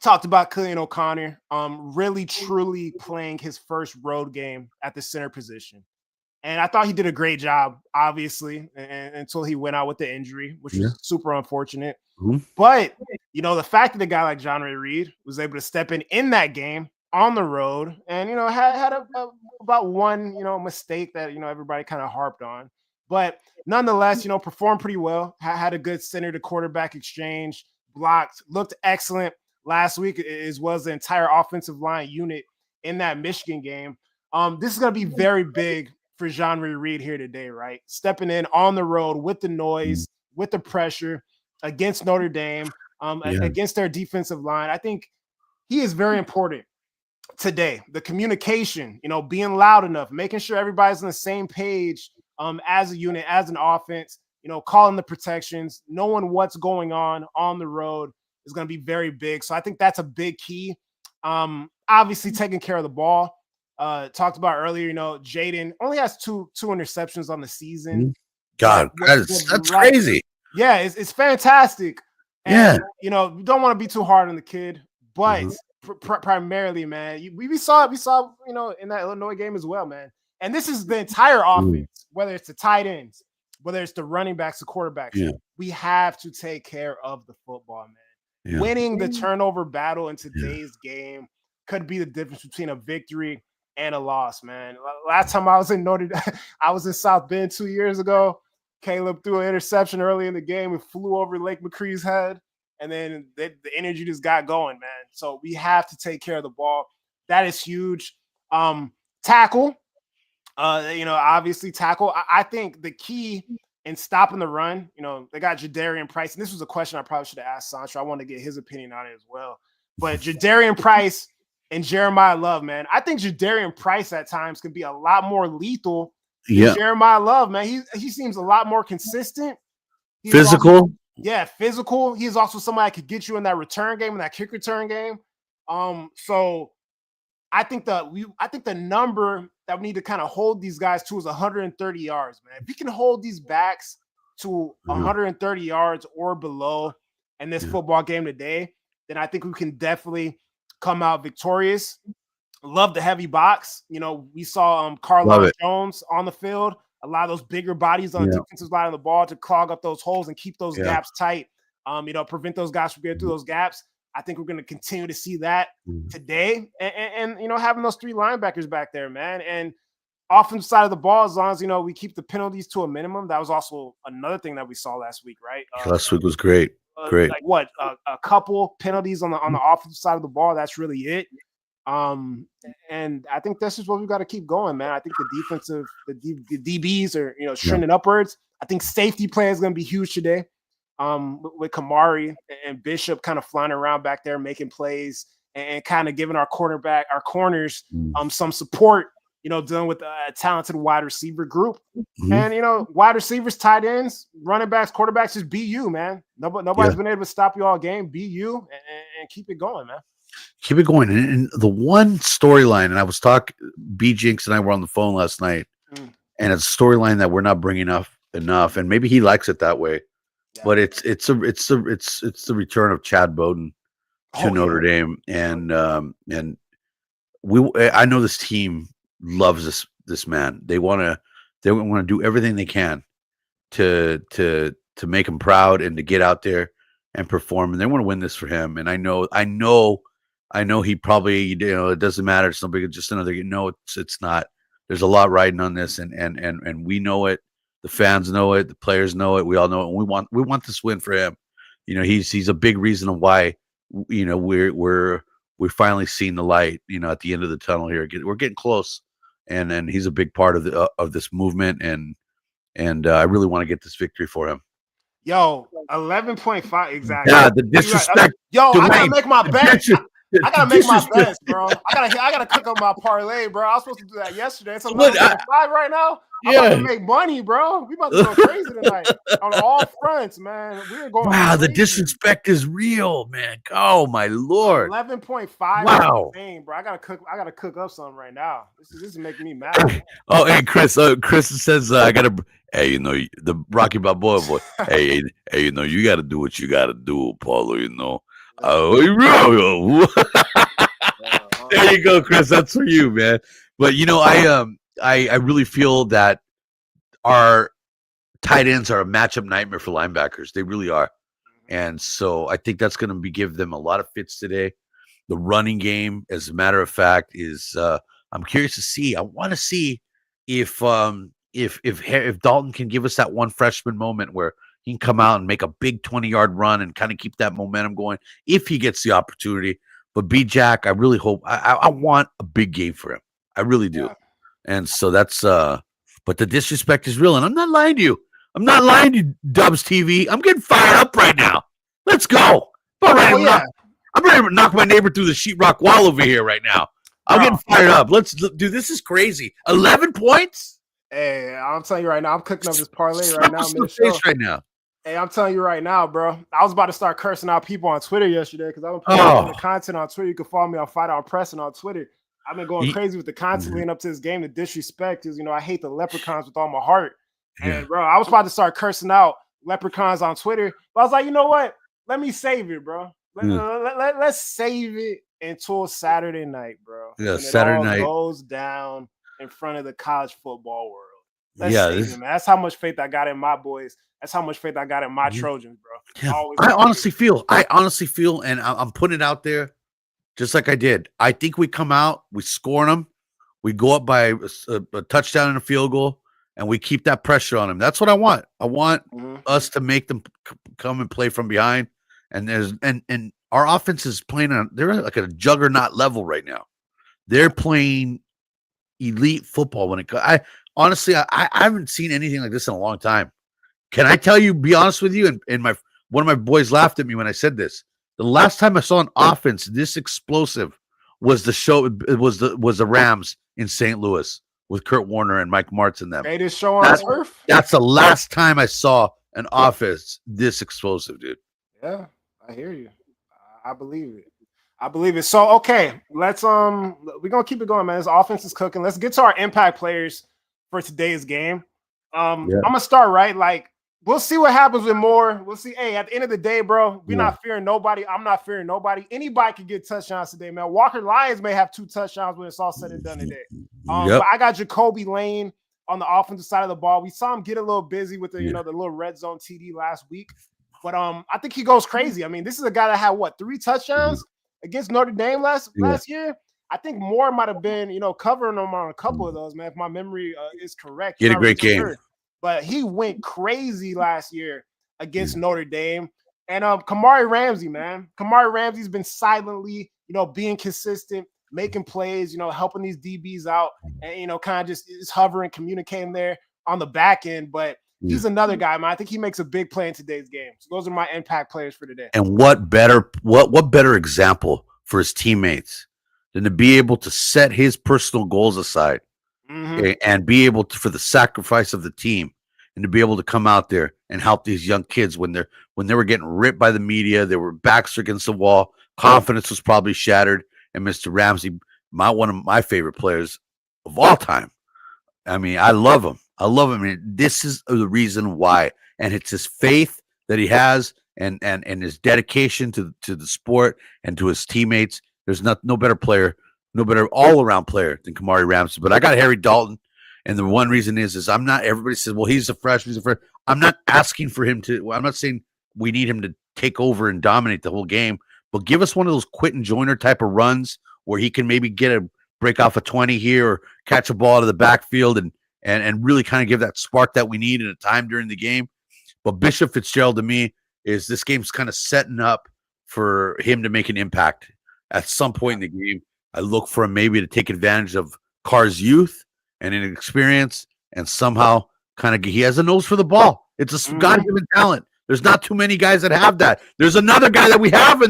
talked about Killian O'Connor, really truly playing his first road game at the center position. And I thought he did a great job, obviously, until he went out with the injury, which was super unfortunate. Mm-hmm. But, the fact that a guy like John Ray Reed was able to step in that game on the road and, had about one, mistake that, everybody kind of harped on. But nonetheless, performed pretty well, had a good center to quarterback exchange, blocked, looked excellent last week, as well as the entire offensive line unit in that Michigan game. This is going to be very big for Jean-Ray Reed here today, right? Stepping in on the road with the noise, with the pressure against Notre Dame, against their defensive line. I think he is very important today. The communication, being loud enough, making sure everybody's on the same page as a unit, as an offense, calling the protections, knowing what's going on the road is going to be very big. So I think that's a big key. Obviously taking care of the ball. Talked about earlier, Jaden only has two interceptions on the season. God, that's crazy. Yeah, it's fantastic. And, you don't want to be too hard on the kid, but primarily, man, we saw in that Illinois game as well, man. And this is the entire offense, whether it's the tight ends, whether it's the running backs, the quarterbacks. We have to take care of the football, man. Winning the turnover battle in today's game could be the difference between a victory and a loss, man. Last time I was in I was in South Bend 2 years ago. Caleb threw an interception early in the game and flew over Lake McCree's head, and then the energy just got going, man. So we have to take care of the ball. That is huge. Tackle, obviously tackle. I think the key in stopping the run, they got Jadarian Price, and this was a question I probably should have asked Sancho. I wanted to get his opinion on it as well. But Jadarian Price and Jeremiah Love, man, I think Jadarian Price at times can be a lot more lethal than Jeremiah Love, man. He seems a lot more consistent. He's physical. Physical. He's also somebody that could get you in that return game, in that kick return game. So I think the number that we need to kind of hold these guys to is 130 yards, man. If we can hold these backs to 130 yards or below in this football game today, then I think we can definitely come out victorious. Love the heavy box. We saw Carlos Jones on the field. A lot of those bigger bodies on the defensive line of the ball to clog up those holes and keep those gaps tight. Prevent those guys from getting through those gaps. I think we're going to continue to see that today. And having those 3 linebackers back there, man. And offensive side of the ball, as long as, we keep the penalties to a minimum. That was also another thing that we saw last week, right? Last week was great. Great. Like what? A couple penalties on the offensive side of the ball. That's really it. And I think that's just what we got to keep going, man. I think the DBs are, trending upwards. I think safety play is going to be huge today. With Kamari and Bishop kind of flying around back there, making plays and kind of giving our corners, some support, dealing with a talented wide receiver group. And, wide receivers, tight ends, running backs, quarterbacks, just be you, man. Nobody's been able to stop you all game. Be you and keep it going, man. Keep it going. And the one storyline, and I was talking, B Jinx and I were on the phone last night, and it's a storyline that we're not bringing up enough, and maybe he likes it that way. Yeah. But it's the return of Chad Bowden to Notre Dame, and I know this team loves this man. They want to do everything they can to make him proud and to get out there and perform, and they want to win this for him. And I know he probably, it doesn't matter. It's somebody, just another. It's not. There's a lot riding on this, and we know it. The fans know it. The players know it. We all know it. And we want this win for him. He's a big reason of why. We're finally seeing the light. At the end of the tunnel here. We're getting close, and he's a big part of this movement. And I really want to get this victory for him. Yo, 11.5 exactly. Yeah, the disrespect. Yo, I gotta make my bet. I gotta make my bets, bro. I gotta cook up my parlay, bro. I was supposed to do that yesterday. It's 11.5 right now. I'm about to make money, bro. We about to go crazy tonight on all fronts, man. We're going. Wow, crazy. The disrespect is real, man. Oh my Lord. 11.5. Wow, insane, bro. I gotta cook up something right now. This is making me mad. Oh, hey, Chris. Chris says I gotta. Hey, the Rocky Balboa boy. Hey, you gotta do what you gotta do, Paulo. There you go, Chris. That's for you, man. But I really feel that our tight ends are a matchup nightmare for linebackers. They really are. And so I think that's going to give them a lot of fits today. The running game, as a matter of fact, is I'm curious to see. I want to see if Dalton can give us that one freshman moment where he can come out and make a big 20-yard run and kind of keep that momentum going if he gets the opportunity. But B-Jack, I really hope I want a big game for him. I really do. Yeah. And so that's but the disrespect is real. And I'm not lying to you. I'm not lying to you, Dubs TV. I'm getting fired up right now. Let's go. I'm ready to knock my neighbor through the sheetrock wall over here right now. I'm getting fired up. Let's do this. Is crazy. 11 points? Hey, I'm telling you right now, I'm cooking up this parlay right now. Right now. Hey, I'm telling you right now, bro. I was about to start cursing out people on Twitter yesterday because I've been putting the content on Twitter. You can follow me on Fight Out Pressing on Twitter. I've been going crazy with the content leading up to this game. The disrespect is, I hate the Leprechauns with all my heart. And, bro, I was about to start cursing out Leprechauns on Twitter. But I was like, you know what? Let me save it, bro. Let's save it until Saturday night, bro. Yeah, Saturday night goes down in front of the college football world. Let's save it, man. That's how much faith I got in my boys. That's how much faith I got in my Trojans, bro. Yeah. I honestly feel, and I'm putting it out there just like I did. I think we come out, we score them, we go up by a touchdown and a field goal, and we keep that pressure on them. That's what I want. I want us to make them come and play from behind. And and our offense is playing they're like at a juggernaut level right now. They're playing elite football when it comes. I haven't seen anything like this in a long time. Can I tell you, be honest with you, and one of my boys laughed at me when I said this. The last time I saw an offense this explosive was the Rams in St. Louis with Kurt Warner and Mike Martz and them. Greatest show on turf. That's the last time I saw an offense this explosive, dude. Yeah, I hear you. I believe it. So okay, let's we're gonna keep it going, man. This offense is cooking. Let's get to our impact players for today's game. I'm gonna start right. Like, we'll see what happens with Moore. We'll see. Hey, at the end of the day, bro, we're not fearing nobody. I'm not fearing nobody. Anybody can get touchdowns today, man. Walker Lyons may have 2 touchdowns when it's all said and done today. But I got Jacoby Lane on the offensive side of the ball. We saw him get a little busy with the the little red zone TD last week. But I think he goes crazy. I mean, this is a guy that had what 3 touchdowns against Notre Dame last year. I think Moore might have been, covering him on a couple of those, man. If my memory is correct, he had a great game. Sure. But he went crazy last year against Notre Dame. And Kamari Ramsey, man. Kamari Ramsey's been silently, being consistent, making plays, helping these DBs out, and kind of just is hovering, communicating there on the back end. But he's another guy, man. I think he makes a big play in today's game. So those are my impact players for today. And what better example for his teammates than to be able to set his personal goals aside and be able to, for the sacrifice of the team, and to be able to come out there and help these young kids when they were getting ripped by the media, they were backs against the wall, confidence was probably shattered, and Mr. Ramsey, one of my favorite players of all time. I mean, I love him. I mean, this is the reason why, and it's his faith that he has, and his dedication to the sport and to his teammates. There's no better player, no better all-around player than Kamari Ramsey. But I got Harry Dalton, and the one reason is I'm not. Everybody says, well, he's a freshman. I'm not asking for him to. I'm not saying we need him to take over and dominate the whole game, but give us one of those Quentin Joyner type of runs where he can maybe break off a 20 here or catch a ball out of the backfield and really kind of give that spark that we need at a time during the game. But Bishop Fitzgerald, to me, is this game's kind of setting up for him to make an impact at some point in the game. I look for him maybe to take advantage of Carr's youth and inexperience, and somehow kind of he has a nose for the ball. It's a God-given talent. There's not too many guys that have that. There's another guy that we have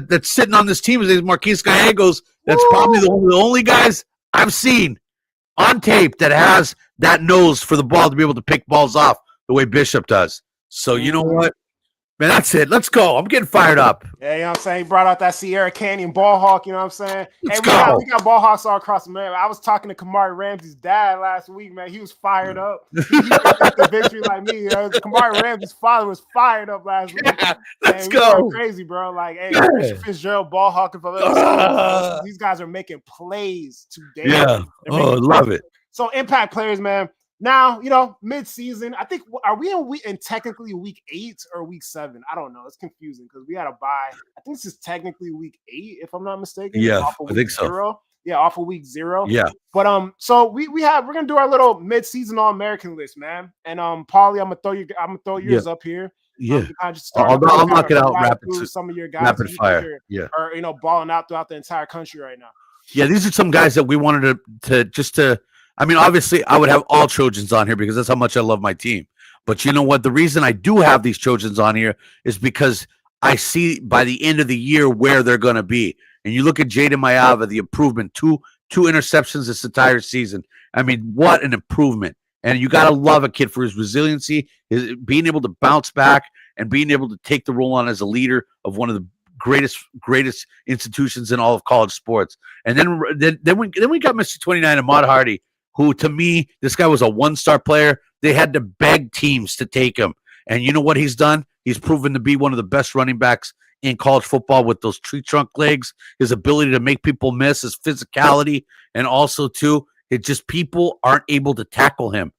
that's sitting on this team. His name is Marquise Gallegos. That's probably the only guys I've seen on tape that has that nose for the ball to be able to pick balls off the way Bishop does. So you know what? Man, that's it. Let's go. I'm getting fired up. Yeah, you know what I'm saying? He brought out that Sierra Canyon ball hawk, you know what I'm saying? Let's go. We got ball hawks all across America. I was talking to Kamari Ramsey's dad last week, man. He was fired up. He got the victory like me. Kamari Ramsey's father was fired up last week. Yeah, let's go. Crazy, bro. Like, hey, Bishop Fitzgerald, ball hawk. These guys are making plays today. Yeah. Love it. So impact players, man. Now, mid-season, I think, are we in technically week 8 or week 7? I don't know. It's confusing because we had a bye. I think this is technically week 8, if I'm not mistaken. Yeah, I think so. 0. Yeah, off of week 0. Yeah. But so we're gonna do our little mid-season All-American list, man. And Paulie, I'm gonna throw yours up here. Yeah. I'll knock it out rapid. Some of your guys rapid fire. Are balling out throughout the entire country right now. Yeah, these are some guys that we wanted to I mean, obviously, I would have all Trojans on here because that's how much I love my team. But you know what? The reason I do have these Trojans on here is because I see by the end of the year where they're going to be. And you look at Jaden Mayava, the improvement, two interceptions this entire season. I mean, what an improvement. And you got to love a kid for his resiliency, his being able to bounce back and being able to take the role on as a leader of one of the greatest institutions in all of college sports. And then we got Mr. 29, Ahmad Hardy, who, to me, this guy was a one-star player. They had to beg teams to take him. And you know what he's done? He's proven to be one of the best running backs in college football with those tree trunk legs, his ability to make people miss, his physicality, and also, too, it just people aren't able to tackle him.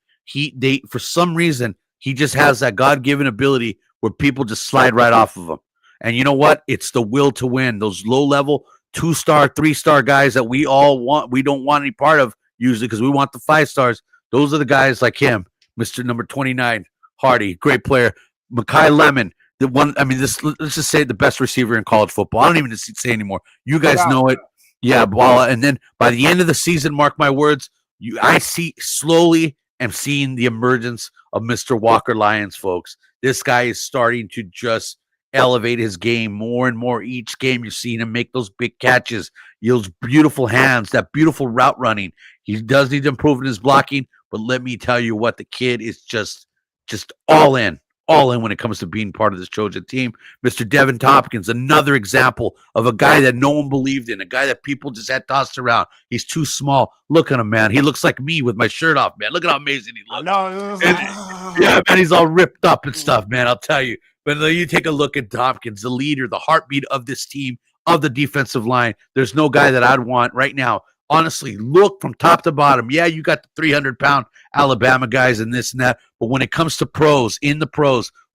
For some reason, he just has that God-given ability where people just slide right off of him. And you know what? It's the will to win. Those low-level 2-star, 3-star guys that we all want, we don't want any part of, usually because we want the 5 stars. Those are the guys like him, Mr. number 29, Hardy, great player. Mekhi Lemon, the one, I mean, let's just say the best receiver in college football. I don't even say anymore. You guys know it. Yeah, and then by the end of the season, mark my words, I slowly am seeing the emergence of Mr. Walker Lyons, folks. This guy is starting to just elevate his game more and more each game. You're seeing him make those big catches, those beautiful hands, that beautiful route running. He does need to improve in his blocking, but let me tell you what, the kid is just all in when it comes to being part of this Trojan team. Mr. Devin Tompkins, another example of a guy that no one believed in, a guy that people just had tossed around. He's too small. Look at him, man. He looks like me with my shirt off, man. Look at how amazing he looks. Yeah, man, he's all ripped up and stuff, man, I'll tell you. But you take a look at Tompkins, the leader, the heartbeat of this team, of the defensive line. There's no guy that I'd want right now. Honestly, look from top to bottom. Yeah, you got the 300-pound Alabama guys and this and that. But when it comes to pros,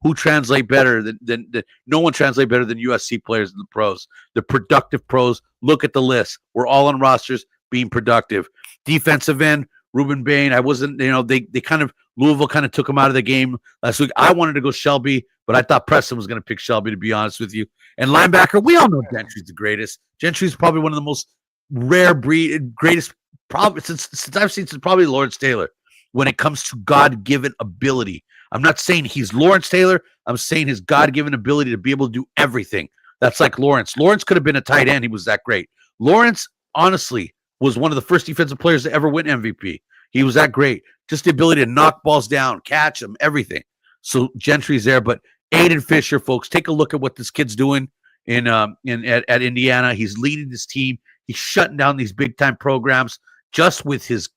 who translate better than no one translate better than USC players in the pros. The productive pros. Look at the list. We're all on rosters being productive. Defensive end, Ruben Bain. I wasn't, they kind of, Louisville kind of took him out of the game last week. I wanted to go Shelby, but I thought Preston was going to pick Shelby, to be honest with you. And linebacker, we all know Gentry's the greatest. Gentry's probably one of the most rare breed, greatest, probably since I've seen, since probably Lawrence Taylor, when it comes to God-given ability. I'm not saying he's Lawrence Taylor. I'm saying his God-given ability to be able to do everything. That's like Lawrence. Lawrence could have been a tight end. He was that great. Lawrence, honestly, was one of the first defensive players to ever win MVP. He was that great. Just the ability to knock balls down, catch them, everything. So Gentry's there. But Aiden Fisher, folks, take a look at what this kid's doing at Indiana. He's leading this team. He's shutting down these big-time programs just with his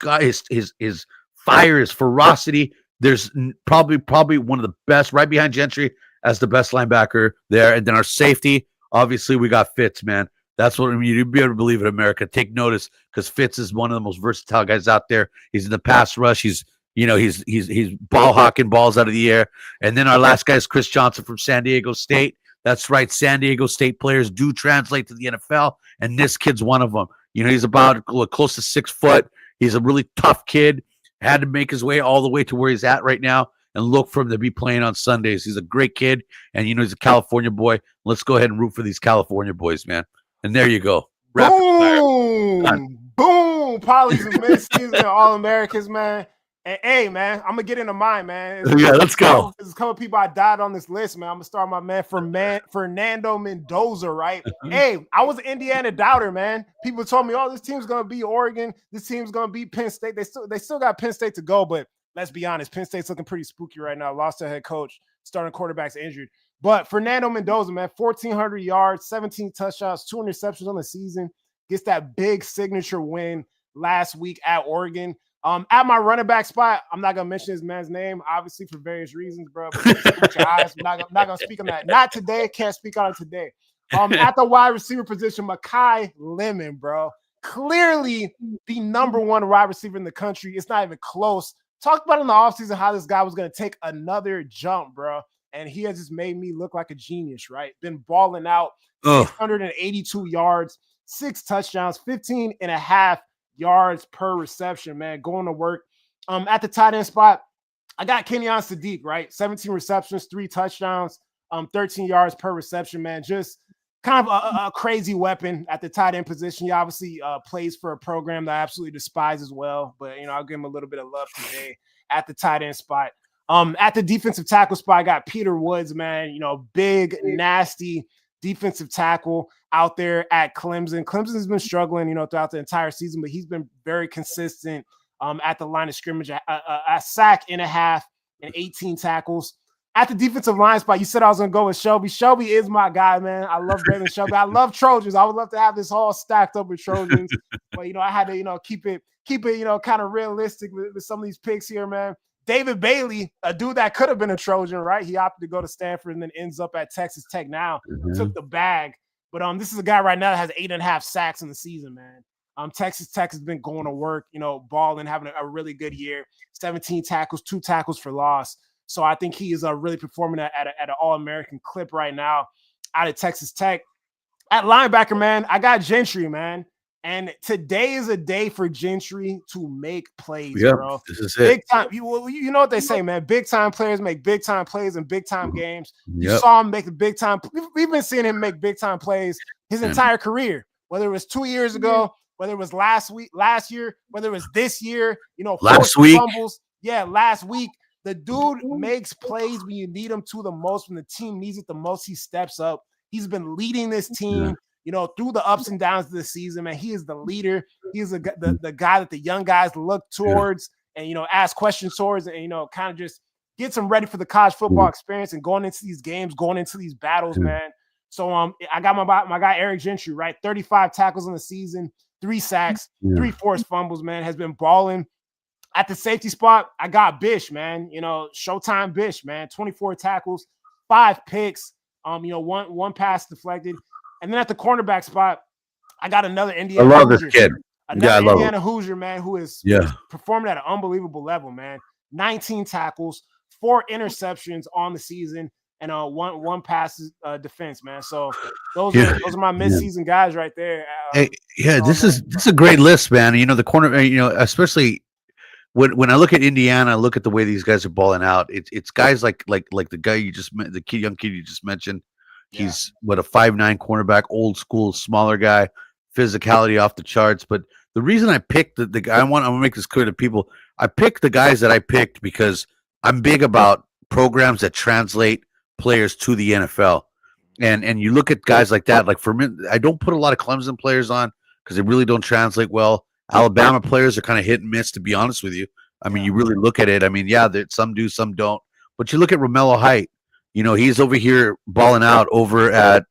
fire, his ferocity. There's probably one of the best, right behind Gentry as the best linebacker there. And then our safety, obviously, we got Fitz, man. That's what you'd be able to believe in America. Take notice, because Fitz is one of the most versatile guys out there. He's in the pass rush. He's ball hawking balls out of the air. And then our last guy is Chris Johnson from San Diego State. That's right. San Diego State players do translate to the NFL, and this kid's one of them. He's about close to 6 foot. He's a really tough kid. Had to make his way all the way to where he's at right now, and look for him to be playing on Sundays. He's a great kid, and he's a California boy. Let's go ahead and root for these California boys, man. And there you go. Boom! Boom! Polys and mid-season All-Americans, man. And hey, man, I'm gonna get into mine, man. Let's go. There's a couple of people I died on this list, man. I'm gonna start my man Fernando Mendoza, right? Hey, I was an Indiana doubter, man. People told me, "Oh, this team's gonna beat Oregon. This team's gonna beat Penn State." They still got Penn State to go, but let's be honest, Penn State's looking pretty spooky right now. Lost their head coach, starting quarterback's injured. But Fernando Mendoza, man, 1,400 yards, 17 touchdowns, 2 interceptions on the season. Gets that big signature win last week at Oregon. At my running back spot, I'm not gonna mention this man's name, obviously for various reasons, bro. But your eyes. I'm not gonna speak on that. Not today. Can't speak on it today. At the wide receiver position, Makai Lemon, bro. Clearly the number 1 wide receiver in the country. It's not even close. Talked about in the offseason how this guy was gonna take another jump, bro. And he has just made me look like a genius, right? Been balling out, 682 yards, 6 touchdowns, 15.5 yards per reception, man. Going to work. At the tight end spot, I got Kenyon Sadiq, right? 17 receptions, 3 touchdowns, 13 yards per reception, man. Just kind of a crazy weapon at the tight end position. He obviously plays for a program that I absolutely despise as well, but I'll give him a little bit of love today at the tight end spot. At the defensive tackle spot, I got Peter Woods, man. Big, nasty defensive tackle out there at Clemson. Clemson's been struggling, throughout the entire season, but he's been very consistent at the line of scrimmage, a sack and a half and 18 tackles. At the defensive line spot, you said I was going to go with Shelby. Shelby is my guy, man. I love Brandon Shelby. I love Trojans. I would love to have this all stacked up with Trojans, but I had to, keep it, kind of realistic with some of these picks here, man. David Bailey, a dude that could have been a Trojan, right? He opted to go to Stanford and then ends up at Texas Tech now. Took the bag. But this is a guy right now that has 8.5 sacks in the season, man. Texas Tech has been going to work, balling, having a really good year. 17 tackles, 2 tackles for loss. So I think he is really performing at an All-American clip right now out of Texas Tech. At linebacker, man, I got Gentry, man. And today is a day for Gentry to make plays, bro. This is big it. time. You know what they say, man. Big time players make big time plays in big time games. You saw him make the big time. We've been seeing him make big time plays his entire career. Whether it was 2 years ago, whether it was last year, whether it was this year. Last week. Fumbles. Yeah, last week. The dude makes plays when you need him to the most. When the team needs it the most, he steps up. He's been leading this team. Through the ups and downs of the season, man. He is the leader. He is the guy that the young guys look towards and, ask questions towards and, kind of just gets them ready for the college football experience and going into these games, going into these battles, man. So I got my guy Eric Gentry, right? 35 tackles in the season, 3 sacks, 3 forced fumbles, man. Has been balling. At the safety spot, I got Bish, man. Showtime Bish, man. 24 tackles, 5 picks, one pass deflected. And then at the cornerback spot, I got another Indiana. I love this kid. Another Indiana Hoosier, man, who is performing at an unbelievable level, man. 19 tackles, 4 interceptions on the season, and one pass defense, man. So those are my midseason guys right there. Hey, this is a great list, man. You know, the corner, especially when I look at Indiana, I look at the way these guys are balling out. It's guys like the guy young kid you just mentioned. He's a 5'9" cornerback, old school, smaller guy, physicality off the charts. But the reason I picked the guy, I'm gonna make this clear to people. I picked the guys that I picked because I'm big about programs that translate players to the NFL. And you look at guys like that, like for me, I don't put a lot of Clemson players on because they really don't translate well. Alabama players are kind of hit and miss, to be honest with you. I mean, you really look at it. I mean, some do, some don't. But you look at Romello Height. You know, he's over here balling out over at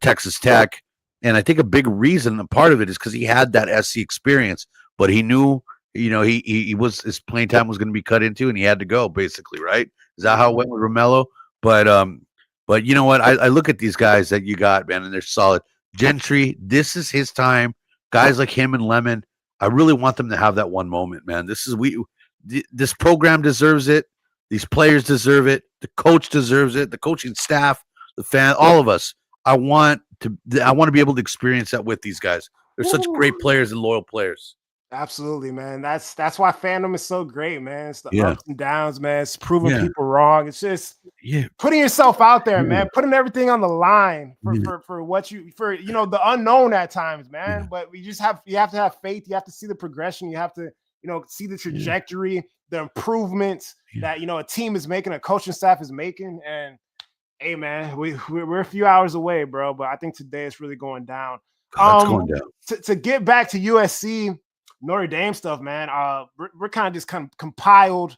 Texas Tech. And I think a big reason, a part of it, is because he had that SC experience. But he knew, his playing time was going to be cut into, and he had to go, basically, right? Is that how it went with Romello? But you know what? I look at these guys that you got, man, and they're solid. Gentry, this is his time. Guys like him and Lemon, I really want them to have that one moment, man. This program deserves it. These players deserve it. The coach deserves it. The coaching staff, the fan, all of us. I want to be able to experience that with these guys. They're such great players and loyal players. Absolutely, man. That's why fandom is so great, man. It's the ups and downs, man. It's proving people wrong. It's just putting yourself out there, man. Putting everything on the line for what the unknown at times, man. But you have to have faith. You have to see the progression. You have to see the trajectory, the improvements that a team is making, a coaching staff is making. And hey, man, we're a few hours away, bro. But I think today it's really going down. It's going down. To get back to USC. Notre Dame stuff, man. We're kind of just compiled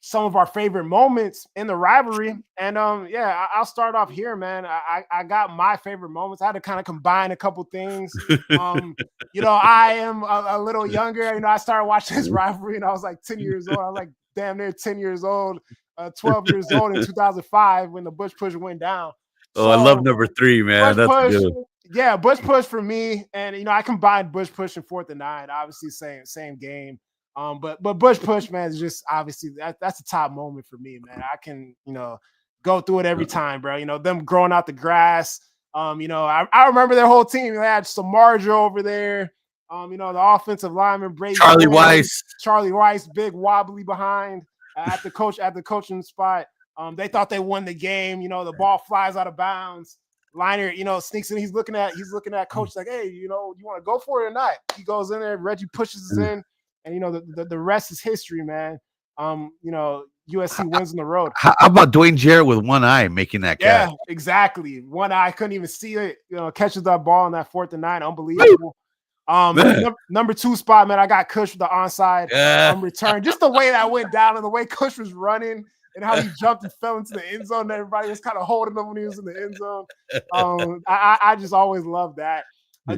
some of our favorite moments in the rivalry, and I'll start off here, man. I got my favorite moments. I had to kind of combine a couple things. I am a little younger. I started watching this rivalry, and I was like 10 years old. I was like damn near 10 years old, 12 years old in 2005 when the Bush Push went down. I love number 3, man. That's good. Yeah, Bush Push for me, and I combined Bush Push and 4th and 9. Obviously, same game. But Bush Push, man, is just obviously that's a top moment for me, man. I can go through it every time, bro. Them growing out the grass. I remember their whole team. They had Samardzija over there. The offensive lineman Brady Charlie Weiss, big wobbly behind at the coaching spot. They thought they won the game. The ball flies out of bounds. Liner, sneaks in. He's looking at coach like, hey, you want to go for it or not? He goes in there. Reggie pushes us in, and the rest is history, man. USC wins on the road. How about Dwayne Jarrett with one eye making that catch? Yeah, exactly. One eye, couldn't even see it. Catches that ball on that 4th and 9, unbelievable. Number 2 spot, man. I got Kush with the onside return. Just the way that went down and the way Kush was running. And how he jumped and fell into the end zone. And everybody was kind of holding him when he was in the end zone. I just always loved that.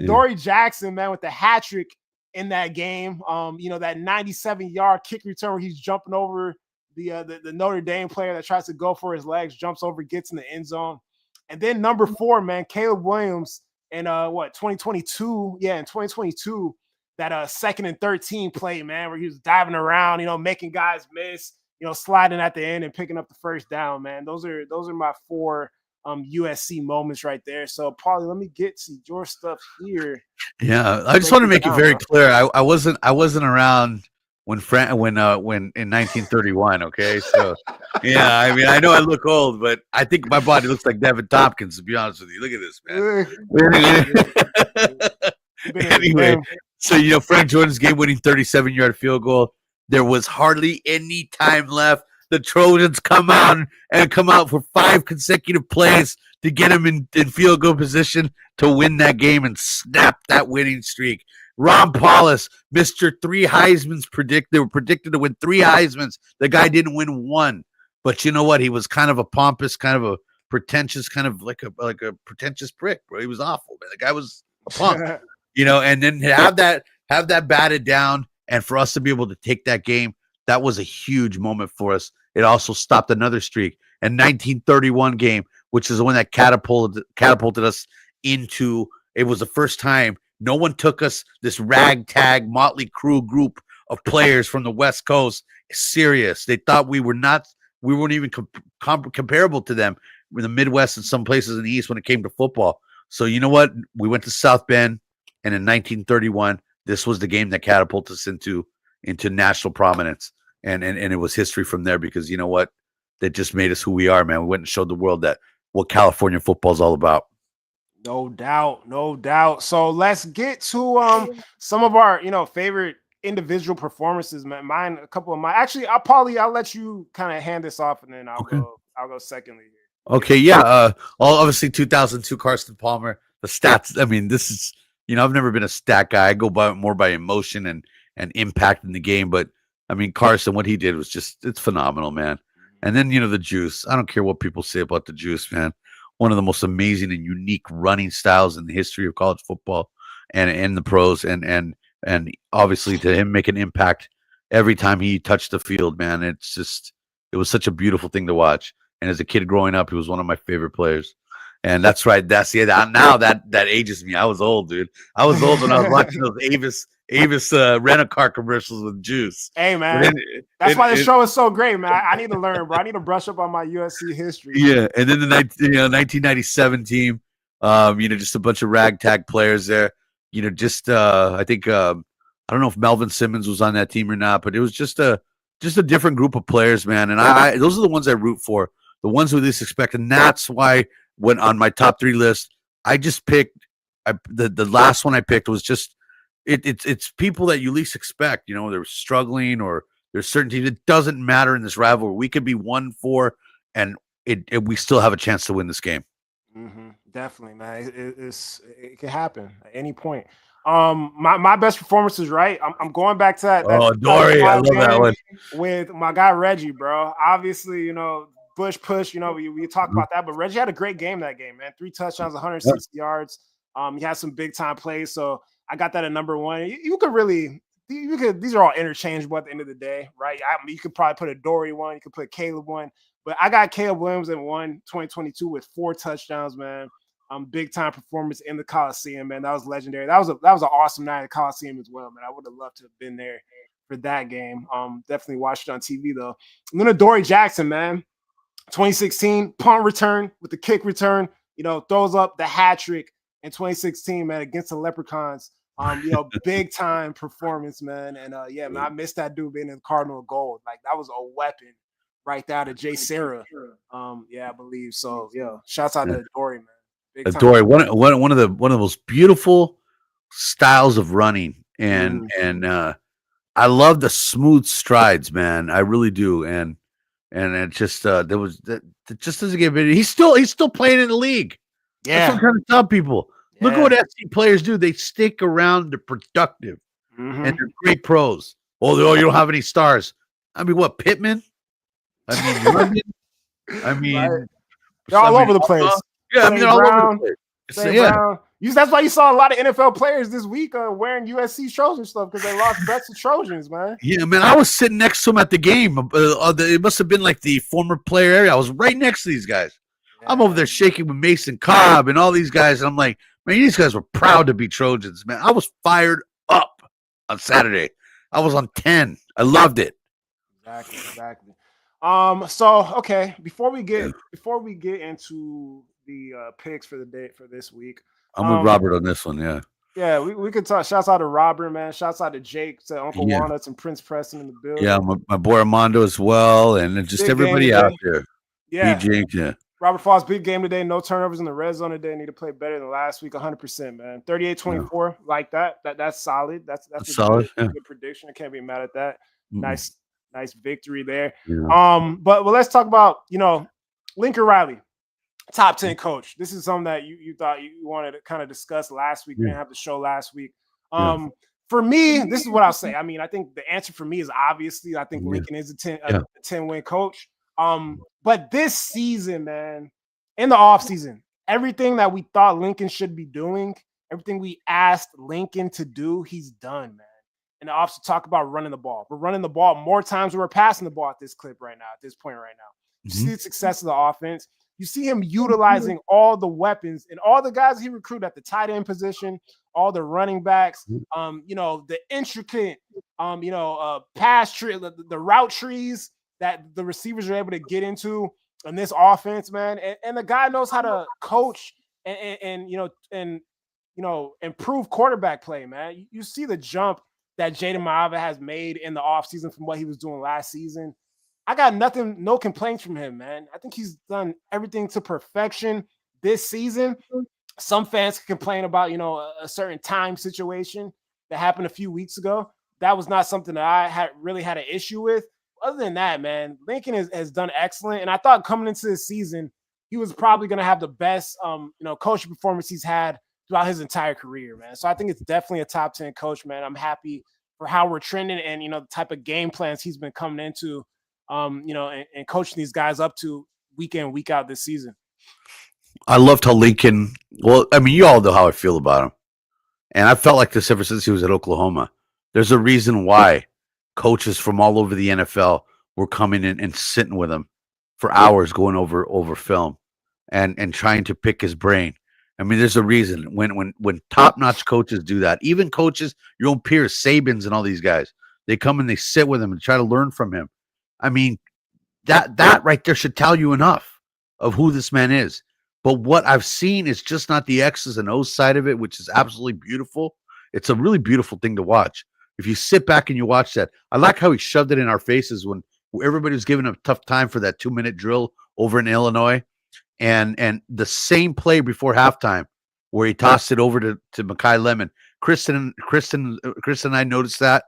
Dory Jackson, man, with the hat trick in that game. That 97-yard kick return where he's jumping over the Notre Dame player that tries to go for his legs, jumps over, gets in the end zone. And then number 4, man, Caleb Williams in 2022. Yeah, in 2022, that 2nd and 13 play, man, where he was diving around, making guys miss. Sliding at the end and picking up the first down, man. Those are my 4 USC moments right there. So, Paulie, let me get to your stuff here. Yeah, I just want to make it very clear. I wasn't around when in 1931. Okay, so yeah, I mean, I know I look old, but I think my body looks like Devin Tompkins. To be honest with you, look at this, man. Anyway, so Frank Jordan's game-winning 37-yard field goal. There was hardly any time left. The Trojans come out for 5 consecutive plays to get them in field goal position to win that game and snap that winning streak. Ron Paulus, Mr. 3 Heisman's they were predicted to win 3 Heismans. The guy didn't win 1. But you know what? He was kind of a pompous, kind of a pretentious, kind of like a pretentious prick, bro. He was awful, man. The guy was a punk. And then have that batted down. And for us to be able to take that game, that was a huge moment for us. It also stopped another streak. And 1931 game, which is the one that catapulted us into, it was the first time no one took us, this ragtag Motley Crue group of players from the West Coast, serious. They thought we were nuts. we weren't even comparable to them in the Midwest and some places in the East when it came to football. So you know what? We went to South Bend, and in 1931, this was the game that catapulted us into national prominence, and it was history from there, because you know what? That just made us who we are, man. We went and showed the world that what California football is all about. No doubt, no doubt. So let's get to some of our favorite individual performances, man. Mine, a couple of mine. Actually, I'll let you kind of hand this off, and then I'll go secondly here. Okay, yeah. Obviously 2002 Carson Palmer. The stats. I mean, this is I've never been a stat guy. I go more by emotion and impact in the game. But I mean, Carson, what he did was it's phenomenal, man. And then the Juice. I don't care what people say about the Juice, man. One of the most amazing and unique running styles in the history of college football and the pros, and obviously to him make an impact every time he touched the field, man. It was such a beautiful thing to watch. And as a kid growing up, he was one of my favorite players. And that's right. That's it. Now that ages me. I was old, dude. I was old when I was watching those Avis rent-a-car commercials with Juice. Hey, man. That's why the show is so great, man. I need to learn, bro. I need to brush up on my USC history. Yeah. And then the 1997 team, just a bunch of ragtag players there. I think I don't know if Melvin Simmons was on that team or not, but it was just a different group of players, man. And those are the ones I root for, the ones who least expect. And that's why when on my top 3 list, I just picked the last one I picked was just it's people that you least expect. They're struggling, or there's certain teams. It doesn't matter in this rivalry. We could be 1-4, and we still have a chance to win this game. Mm-hmm. Definitely, man. It can happen at any point. My best performance is right. I'm going back to that. Dory, I love that one with my guy Reggie, bro. Obviously, Bush push. We talked about that, but Reggie had a great game that game, man. 3 touchdowns, 160 yards. He had some big time plays, so I got that at number 1. You could. These are all interchangeable at the end of the day, right? You could probably put a Dory one. You could put a Caleb one. But I got Caleb Williams in 2022 with 4 touchdowns, man. Big time performance in the Coliseum, man. That was legendary. That was an awesome night at the Coliseum as well, man. I would have loved to have been there for that game. Definitely watched it on TV though. And then Adoree Jackson, man. 2016 punt return with the kick return. Throws up the hat trick in 2016, man, against the Leprechauns. Big time performance, man. And yeah, man, I missed that dude being in the Cardinal Gold. Like that was a weapon. Right there to Jay Sarah. Yeah, I believe so. Yeah, shouts out to Dory, man. Dory, one of the most beautiful styles of running, and I love the smooth strides, man. I really do, and it just there was that just doesn't get rid of. He's still playing in the league. Yeah, that's what I'm trying to tell people. Yeah. Look at what SC players do. They stick around. They're productive, and they're great pros. Oh, you don't have any stars. I mean, what, Pittman? I mean, right. They're all over the place. Yeah, they're all over the place. Yeah. That's why you saw a lot of NFL players this week wearing USC Trojan stuff because they lost bets to Trojans, man. Yeah, man. I was sitting next to him at the game. It must have been like the former player area. I was right next to these guys. Yeah. I'm over there shaking with Mason Cobb and all these guys, and I'm like, man, these guys were proud to be Trojans, man. I was fired up on Saturday. I was on 10. I loved it. Exactly. So okay, before we get into the picks for the day for this week, I'm with Robert on this one. Yeah, we could talk. Shouts out to Robert, man. Shouts out to Jake, to Uncle Walnuts, and Prince Preston in the building. Yeah, my boy Armando as well, and just big everybody out there. Yeah, Jake, yeah. Robert Foss, big game today. No turnovers in the red zone today. Need to play better than last week. 100%, man. 38-24, like that. That's solid. That's a solid. Good prediction. I can't be mad at that. Nice victory there. Yeah. But let's talk about, Lincoln Riley, top 10 coach. This is something that you thought you wanted to kind of discuss last week. We didn't have the show last week. For me, this is what I'll say. I mean, I think the answer for me is obviously, I think Lincoln is a 10-win coach. But this season, man, in the offseason, everything that we thought Lincoln should be doing, everything we asked Lincoln to do, he's done, man. And I also talk about running the ball. We're running the ball more times than we're passing the ball at this point right now. You see the success of the offense. You see him utilizing all the weapons and all the guys he recruited at the tight end position, all the running backs, the intricate, pass tree, the route trees that the receivers are able to get into in this offense, man. And the guy knows how to coach and improve quarterback play, man. You see the jump that Jaden Ma'ava has made in the offseason from what he was doing last season. I got no complaints from him, man. I think he's done everything to perfection this season. Some fans complain about, a certain time situation that happened a few weeks ago. That was not something that I had an issue with. Other than that, man, Lincoln has done excellent. And I thought coming into this season, he was probably going to have the best, coaching performance he's had throughout his entire career, man. So I think it's definitely a top 10 coach, man. I'm happy for how we're trending and, the type of game plans he's been coming into, and coaching these guys up to week in, week out this season. I loved how Lincoln, well, I mean, you all know how I feel about him. And I felt like this ever since he was at Oklahoma. There's a reason why coaches from all over the NFL were coming in and sitting with him for hours going over film and trying to pick his brain. I mean, there's a reason when top-notch coaches do that, even coaches, your own peers, Sabins and all these guys, they come and they sit with him and try to learn from him. I mean, that right there should tell you enough of who this man is. But what I've seen is just not the X's and O's side of it, which is absolutely beautiful. It's a really beautiful thing to watch. If you sit back and you watch that, I like how he shoved it in our faces when everybody was giving him a tough time for that 2-minute drill over in Illinois. And the same play before halftime where he tossed it over to Mekhi Lemon. Kristen and I noticed that,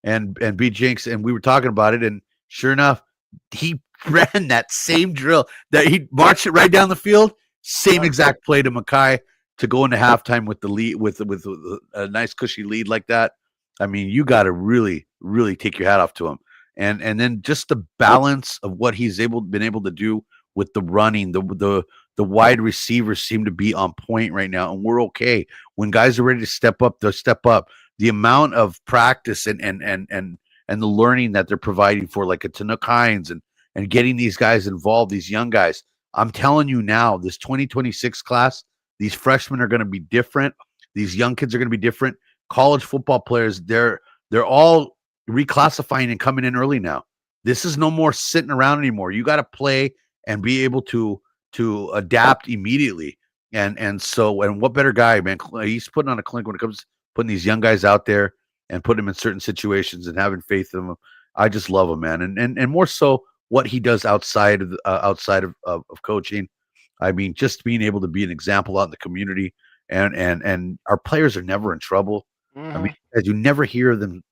and B Jinx, and we were talking about it, and sure enough, he ran that same drill that he marched it right down the field. Same exact play to Mekhi to go into halftime with the lead, with a nice cushy lead like that. I mean, you got to really, really take your hat off to him. And then just the balance of what he's been able to do with the running, the wide receivers seem to be on point right now, and we're okay. When guys are ready to step up, they'll step up. The amount of practice and the learning that they're providing for, like a Tanook Hines and getting these guys involved, these young guys. I'm telling you now, this 2026 class, these freshmen are going to be different. These young kids are going to be different. College football players, they're all reclassifying and coming in early now. This is no more sitting around anymore. You got to play and be able to adapt immediately. And what better guy, man? He's putting on a clinic when it comes to putting these young guys out there and putting them in certain situations and having faith in them. I just love him, man. And more so what he does outside of coaching. I mean, just being able to be an example out in the community, and our players are never in trouble. Mm-hmm. I mean, as you never hear them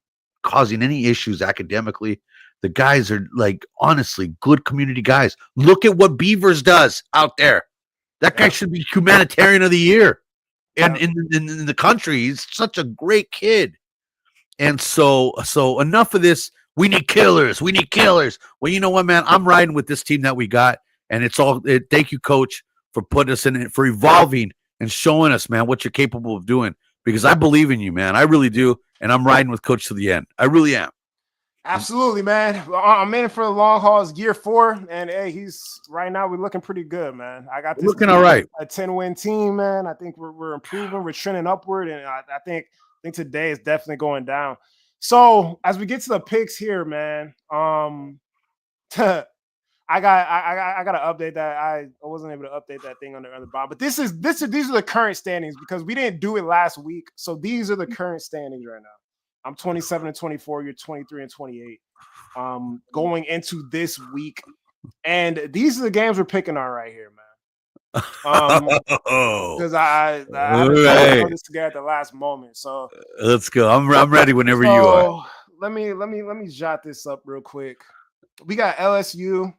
causing any issues academically. The guys are, like, honestly good community guys. Look at what Beavers does out there. That guy should be humanitarian of the year in the country. He's such a great kid. And so enough of this. We need killers. We need killers. Well, you know what, man? I'm riding with this team that we got, and thank you, Coach, for putting us in it, for evolving and showing us, man, what you're capable of doing. Because I believe in you, man. I really do, and I'm riding with Coach to the end. I really am. Absolutely, man. I'm in for the long haul. It's year 4, and hey, right now we're looking pretty good, man. I got this looking all right. A 10-win team, man. I think we're improving. We're trending upward, and I think today is definitely going down. So as we get to the picks here, man, I got to update that. I wasn't able to update that thing on the bottom, but these are the current standings because we didn't do it last week. So these are the current standings right now. I'm 27-24. You're 23-28. Going into this week, and these are the games we're picking on right here, man. Because I put this together at the last moment. So let's go. I'm ready whenever you are. Let me jot this up real quick. We got LSU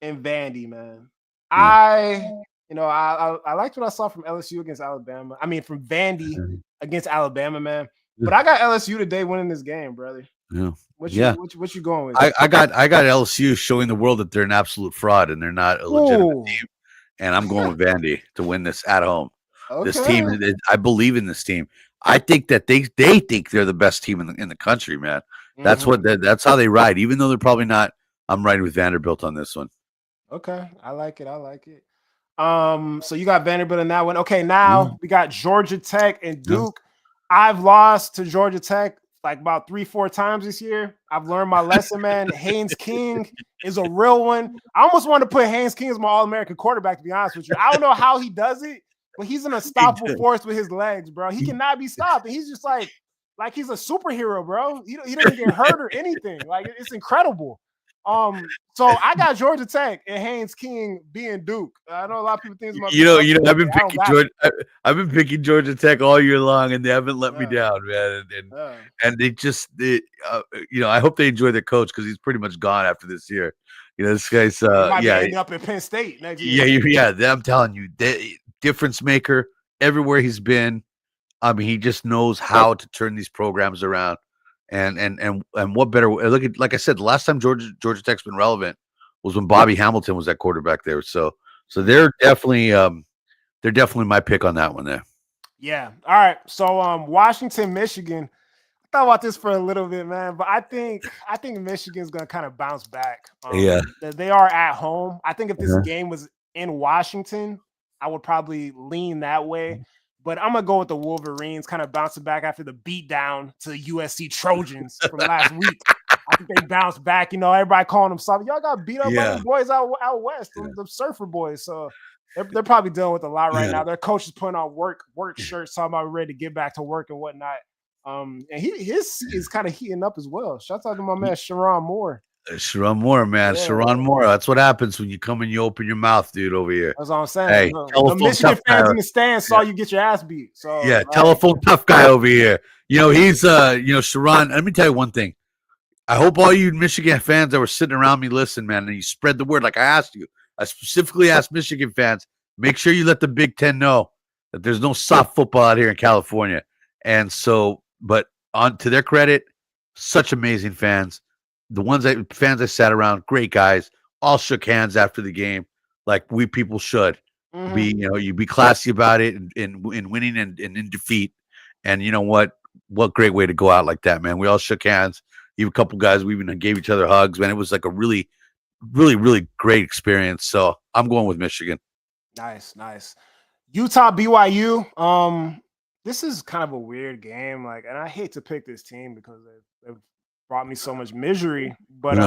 and Vandy, man. I liked what I saw from LSU against Alabama. I mean, from Vandy against Alabama, man. But I got LSU today winning this game, brother. Yeah. What you going with? I got LSU showing the world that they're an absolute fraud and they're not a legitimate team. And I'm going with Vandy to win this at home. Okay. This team, I believe in this team. I think that they think they're the best team in the country, man. Mm-hmm. That's how they ride. Even though they're probably not, I'm riding with Vanderbilt on this one. Okay, I like it. So you got Vanderbilt in that one. Okay, now we got Georgia Tech and Duke. Yeah. I've lost to Georgia Tech like about 3-4 times this year. I've learned my lesson, man. Haynes King is a real one. I almost want to put Haynes King as my All-American quarterback, to be honest with you. I don't know how he does it, but he's an unstoppable force with his legs, bro. He cannot be stopped. And he's just like he's a superhero, bro. He doesn't get hurt or anything. Like, it's incredible. So I got Georgia Tech and Haynes King being Duke. I know a lot of people think it's my I've been picking Georgia Tech all year long, and they haven't let me down, man. And they just, I hope they enjoy their coach because he's pretty much gone after this year. This guy's ending up in Penn State next year. Yeah. I'm telling you, difference maker everywhere he's been. I mean, he just knows how to turn these programs around. And what better way? Like I said, the last time Georgia Tech's been relevant was when Bobby Hamilton was at quarterback there. So they're definitely my pick on that one there. Yeah. All right. So Washington, Michigan. I thought about this for a little bit, man, but I think Michigan's gonna kind of bounce back. They are at home. I think if this game was in Washington, I would probably lean that way. But I'm going to go with the Wolverines, kind of bouncing back after the beatdown to the USC Trojans from last week. I think they bounced back. Everybody calling them soft. Y'all got beat up by the boys out west, the surfer boys. So they're probably dealing with a lot right now. Their coach is putting on work shirts, talking about ready to get back to work and whatnot. And his seat is kind of heating up as well. Shout out to my man, Sharon Moore. Sharon Moore, man. Yeah. Sharon Moore. That's what happens when you come and you open your mouth, dude, over here. That's what I'm saying. Hey, the Michigan fans in the stands saw you get your ass beat. So telephone tough guy over here. He's Sharon. Let me tell you one thing. I hope all you Michigan fans that were sitting around me listen, man, and you spread the word like I asked you. I specifically asked Michigan fans, make sure you let the Big Ten know that there's no soft football out here in California. And so, but to their credit, such amazing fans. The fans I sat around, great guys, all shook hands after the game, like we people should be. You be classy about it in winning and in defeat. And you know what great way to go out like that, man. We all shook hands. Even a couple guys, we even gave each other hugs, man. It was like a really, really, really great experience. So I'm going with Michigan. Nice. Utah, BYU. This is kind of a weird game. And I hate to pick this team because they've brought me so much misery, but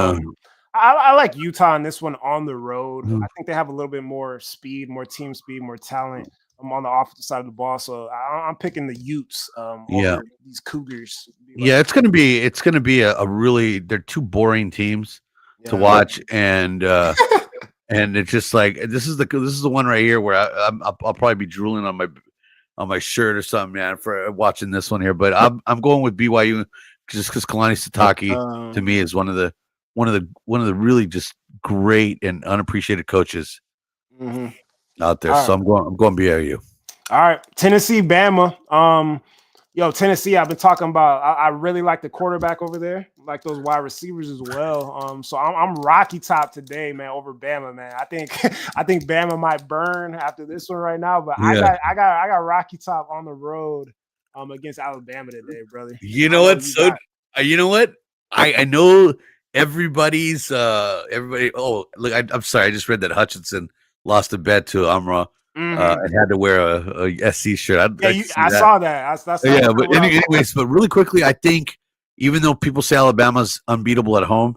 I like Utah in this one on the road. I think they have a little bit more speed, more team speed, more talent. I'm on the offensive side of the ball, so I'm picking the Utes over these Cougars. It's gonna be a really, they're two boring teams to watch, and and it's just like this is the one right here where I'll probably be drooling on my shirt or something, man, for watching this one here. But I'm going with BYU. Just because Kalani Sitake to me is one of the really just great and unappreciated coaches out there. So I'm going BYU. All right, Tennessee, Bama. Tennessee. I've been talking about. I really like the quarterback over there. Like those wide receivers as well. So I'm Rocky Top today, man, over Bama, man. I think Bama might burn after this one right now, but I got Rocky Top on the road. Against Alabama today, brother. You know what? You know what? I know everybody's everybody. Oh, look, I'm sorry. I just read that Hutchinson lost a bet to Amra and had to wear a SC shirt. I saw that. That's but anyways, but really quickly, I think even though people say Alabama's unbeatable at home,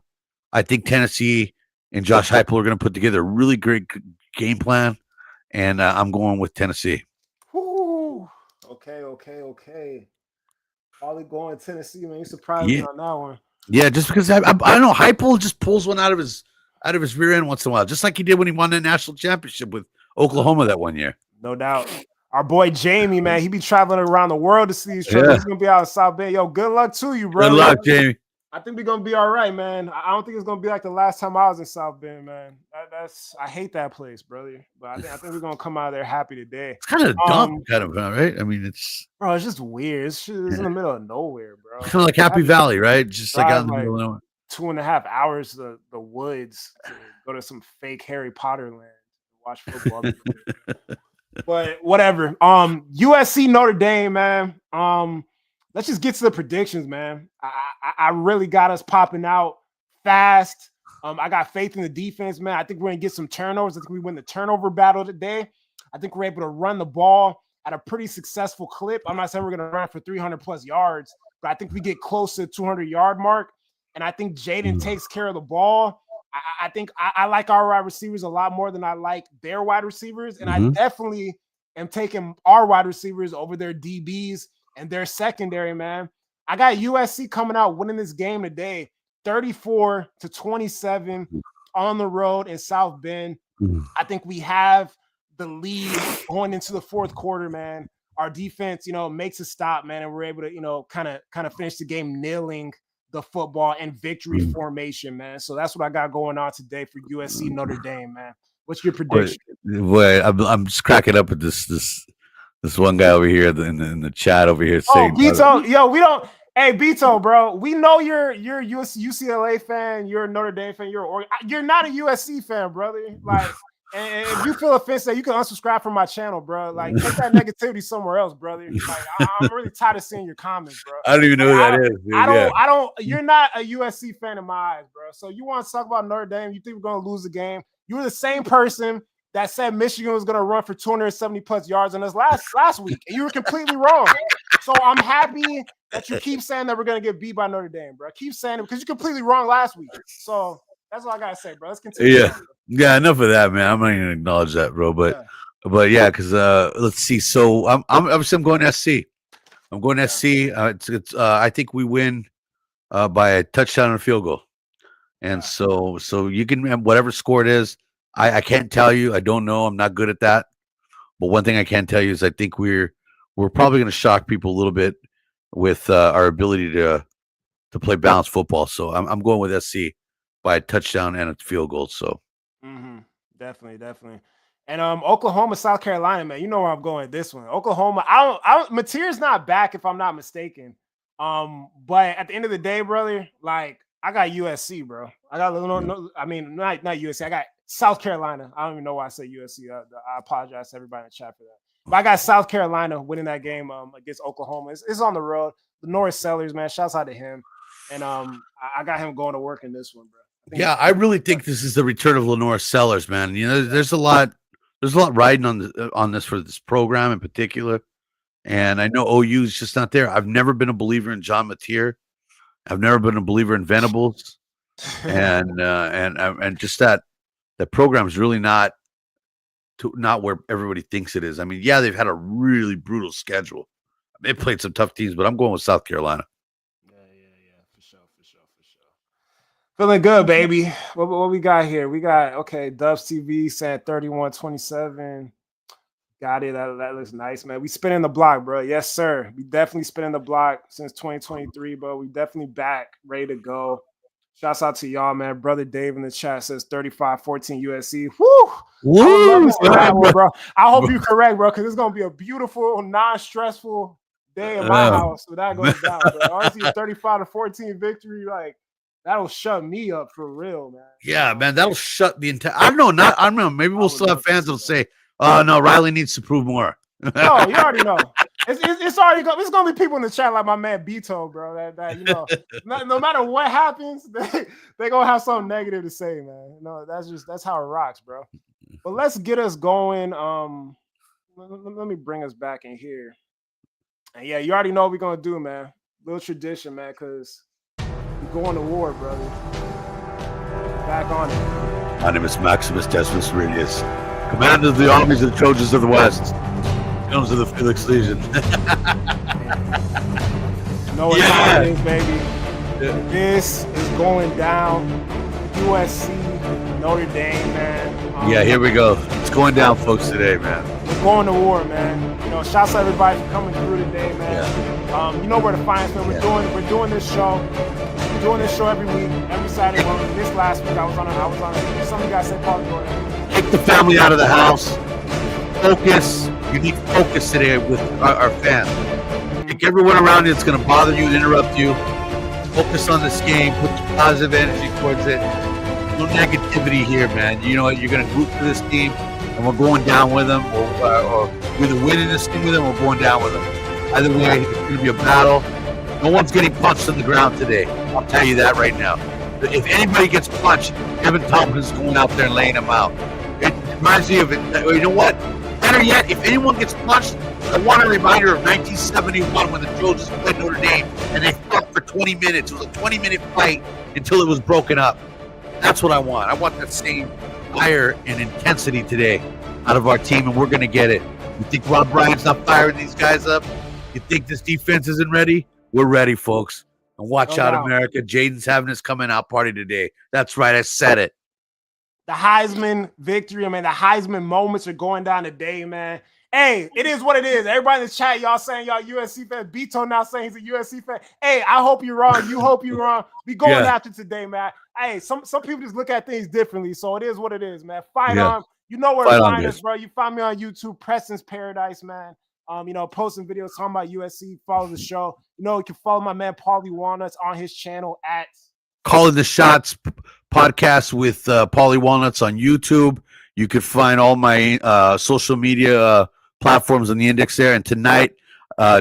I think Tennessee and Josh Heupel are going to put together a really great game plan, and I'm going with Tennessee. Okay. Probably going Tennessee, man. You surprised me on that one. Yeah, just because I don't know, Heupel just pulls one out of his rear end once in a while, just like he did when he won the national championship with Oklahoma that one year. No doubt. Our boy Jamie, man, he be traveling around the world to see these shows. He's gonna be out in South Bend. Yo, good luck to you, bro. Good luck, Jamie. I think we're gonna be all right, man. I don't think it's gonna be like the last time I was in South Bend, man. I hate that place, brother. But I think we're gonna come out of there happy today. It's kind of dumb, right? I mean, it's just weird. It's in the middle of nowhere, bro. It's kind of like Happy Valley, right? Just like out in the middle of nowhere. 2.5 hours to the woods to go to some fake Harry Potter land to watch football. But whatever. USC Notre Dame, man. Let's just get to the predictions, man. I really got us popping out fast. I got faith in the defense, man. I think we're going to get some turnovers. I think we win the turnover battle today. I think we're able to run the ball at a pretty successful clip. I'm not saying we're going to run for 300 plus yards, but I think we get close to the 200-yard mark, and I think Jaden takes care of the ball. I think I like our wide receivers a lot more than I like their wide receivers, and I definitely am taking our wide receivers over their DBs and their secondary, man. I got USC coming out winning this game today, 34-27 on the road in South Bend. I think we have the lead going into the fourth quarter, man. Our defense, makes a stop, man, and we're able to, kind of finish the game nailing the football and victory formation, man. So that's what I got going on today for USC Notre Dame, man. What's your prediction? Wait, I'm just cracking up at this one guy over here in the chat over here saying, "Oh, Beto, we don't." Hey, Beto, bro, we know you're a UCLA fan, you're a Notre Dame fan, you're not a USC fan, brother. Like, and if you feel offensive, you can unsubscribe from my channel, bro. Like, take that negativity somewhere else, brother. Like, I'm really tired of seeing your comments, bro. I don't even know who that is. Dude. I don't. You're not a USC fan in my eyes, bro. So you want to talk about Notre Dame? You think we're gonna lose the game? You were the same person that said Michigan was gonna run for 270 plus yards on us last week, and you were completely wrong. So I'm happy that you keep saying that we're gonna get beat by Notre Dame, bro. Keep saying it because you're completely wrong last week. So that's all I gotta say, bro. Let's continue. Yeah, enough of that, man. I'm not even gonna acknowledge that, bro. But yeah, because let's see. So I'm going SC. I'm going SC. I think we win by a touchdown and a field goal. And so you can whatever score it is. I can't tell you. I don't know. I'm not good at that. But one thing I can tell you is I think we're probably going to shock people a little bit with our ability to play balanced football. So I'm going with SC by a touchdown and a field goal. So definitely. And Oklahoma, South Carolina, man, you know where I'm going with this one. Oklahoma, Mateer's not back if I'm not mistaken. But at the end of the day, brother, like I got USC, bro. I got not USC. I got South Carolina. I don't even know why I say USC. I apologize to everybody in the chat for that. But I got South Carolina winning that game against Oklahoma. It's on the road. The Norris Sellers, man, shouts out to him. And I got him going to work in this one, bro. I really think this is the return of Lenore Sellers, man. You know, there's a lot riding on this for this program in particular. And I know OU is just not there. I've never been a believer in John Mateer. I've never been a believer in Venables. and just that program is really not where everybody thinks it is. I mean, yeah, they've had a really brutal schedule. They played some tough teams, but I'm going with South Carolina. Yeah, for sure. Feeling good, baby. What we got here? We got Dubs TV saying 31-27. Got it. That looks nice, man. We spinning the block, bro. Yes, sir. We definitely spinning the block since 2023, bro. We definitely back, ready to go. Shouts out to y'all, man. Brother Dave in the chat says 35-14 USC. Woo! Bro. I hope you're correct, bro, because it's gonna be a beautiful, non-stressful day in my house. So that goes down, bro. Honestly, a 35-14 victory, like that'll shut me up for real, man. Yeah, man, that'll shut the entire. I don't know. Maybe we'll still have fans that'll say, "Oh no, Riley needs to prove more." No, you already know. It's already it's gonna be people in the chat like my man Beto, bro. That you know, no matter what happens, they gonna have something negative to say, man. No, that's how it rocks, bro. But let's get us going. Let me bring us back in here. And yeah, you already know what we're gonna do, man. Little tradition, man, because we're going to war, brother. Back on it. My name is Maximus Decimus Aurelius, commander of the armies of the Trojans of the West. Of the Felix Legion. No, it's happening, baby. Yeah. This is going down. USC, Notre Dame, man. Here we go. It's going down, folks, today, man. We're going to war, man. You know, shouts out everybody for coming through today, man. Yeah. You know where to find us, man. We're doing this show. We're doing this show every week, every Saturday. Well, this last week I was on it. Some of you guys said Paul Jordan. Take the family out of the house. Focus. You need focus today with our fans. Take everyone around you that's going to bother you and interrupt you. Focus on this game. Put positive energy towards it. No negativity here, man. You know what? You're going to root for this team, and we're going down with them, or either winning this team with them or going down with them. Either way, it's going to be a battle. No one's getting punched on the ground today. I'll tell you that right now. If anybody gets punched, Kevin Tomlin's going out there and laying them out. It reminds me of it. You know what? Better yet, if anyone gets punched, I want a reminder of 1971 when the Trojans played Notre Dame and they fought for 20 minutes. It was a 20-minute fight until it was broken up. That's what I want. I want that same fire and intensity today out of our team, and we're going to get it. You think Rob Bryant's not firing these guys up? You think this defense isn't ready? We're ready, folks. And watch out, America. Jaden's having his coming out party today. That's right. I said it. The Heisman victory, the Heisman moments are going down today, man. Hey, it is what it is. Everybody in the chat, y'all saying y'all USC fan. Beto now saying he's a USC fan. Hey, I hope you're wrong. You hope you're wrong. We going after today, man. Hey, some people just look at things differently, so it is what it is, man. Fight on. You know where to find us, bro. You find me on YouTube, Preston's Paradise, man. Posting videos talking about USC. Follow the show. You can follow my man Paulie Walnuts on his channel at Calling the Shots podcast with Paulie Walnuts on YouTube. You could find all my social media platforms on the index there. And tonight,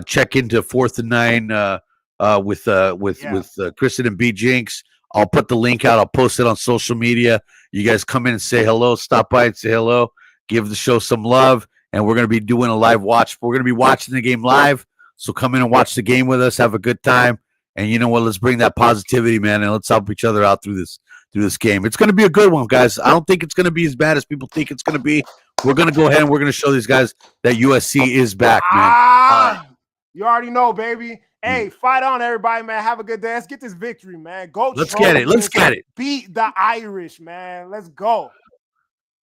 check into 4th and 9 with Kristen and B Jinx. I'll put the link out. I'll post it on social media. You guys come in and say hello. Stop by and say hello. Give the show some love. And we're going to be doing a live watch. We're going to be watching the game live. So come in and watch the game with us. Have a good time. And you know what? Let's bring that positivity, man, and let's help each other out through this game. It's going to be a good one, guys. I don't think it's going to be as bad as people think it's going to be. We're going to go ahead and we're going to show these guys that USC is back, man. You already know, baby. Hey, fight on, everybody, man. Have a good day. Let's get this victory, man. Let's get it. Let's get it. Beat the Irish, man. Let's go.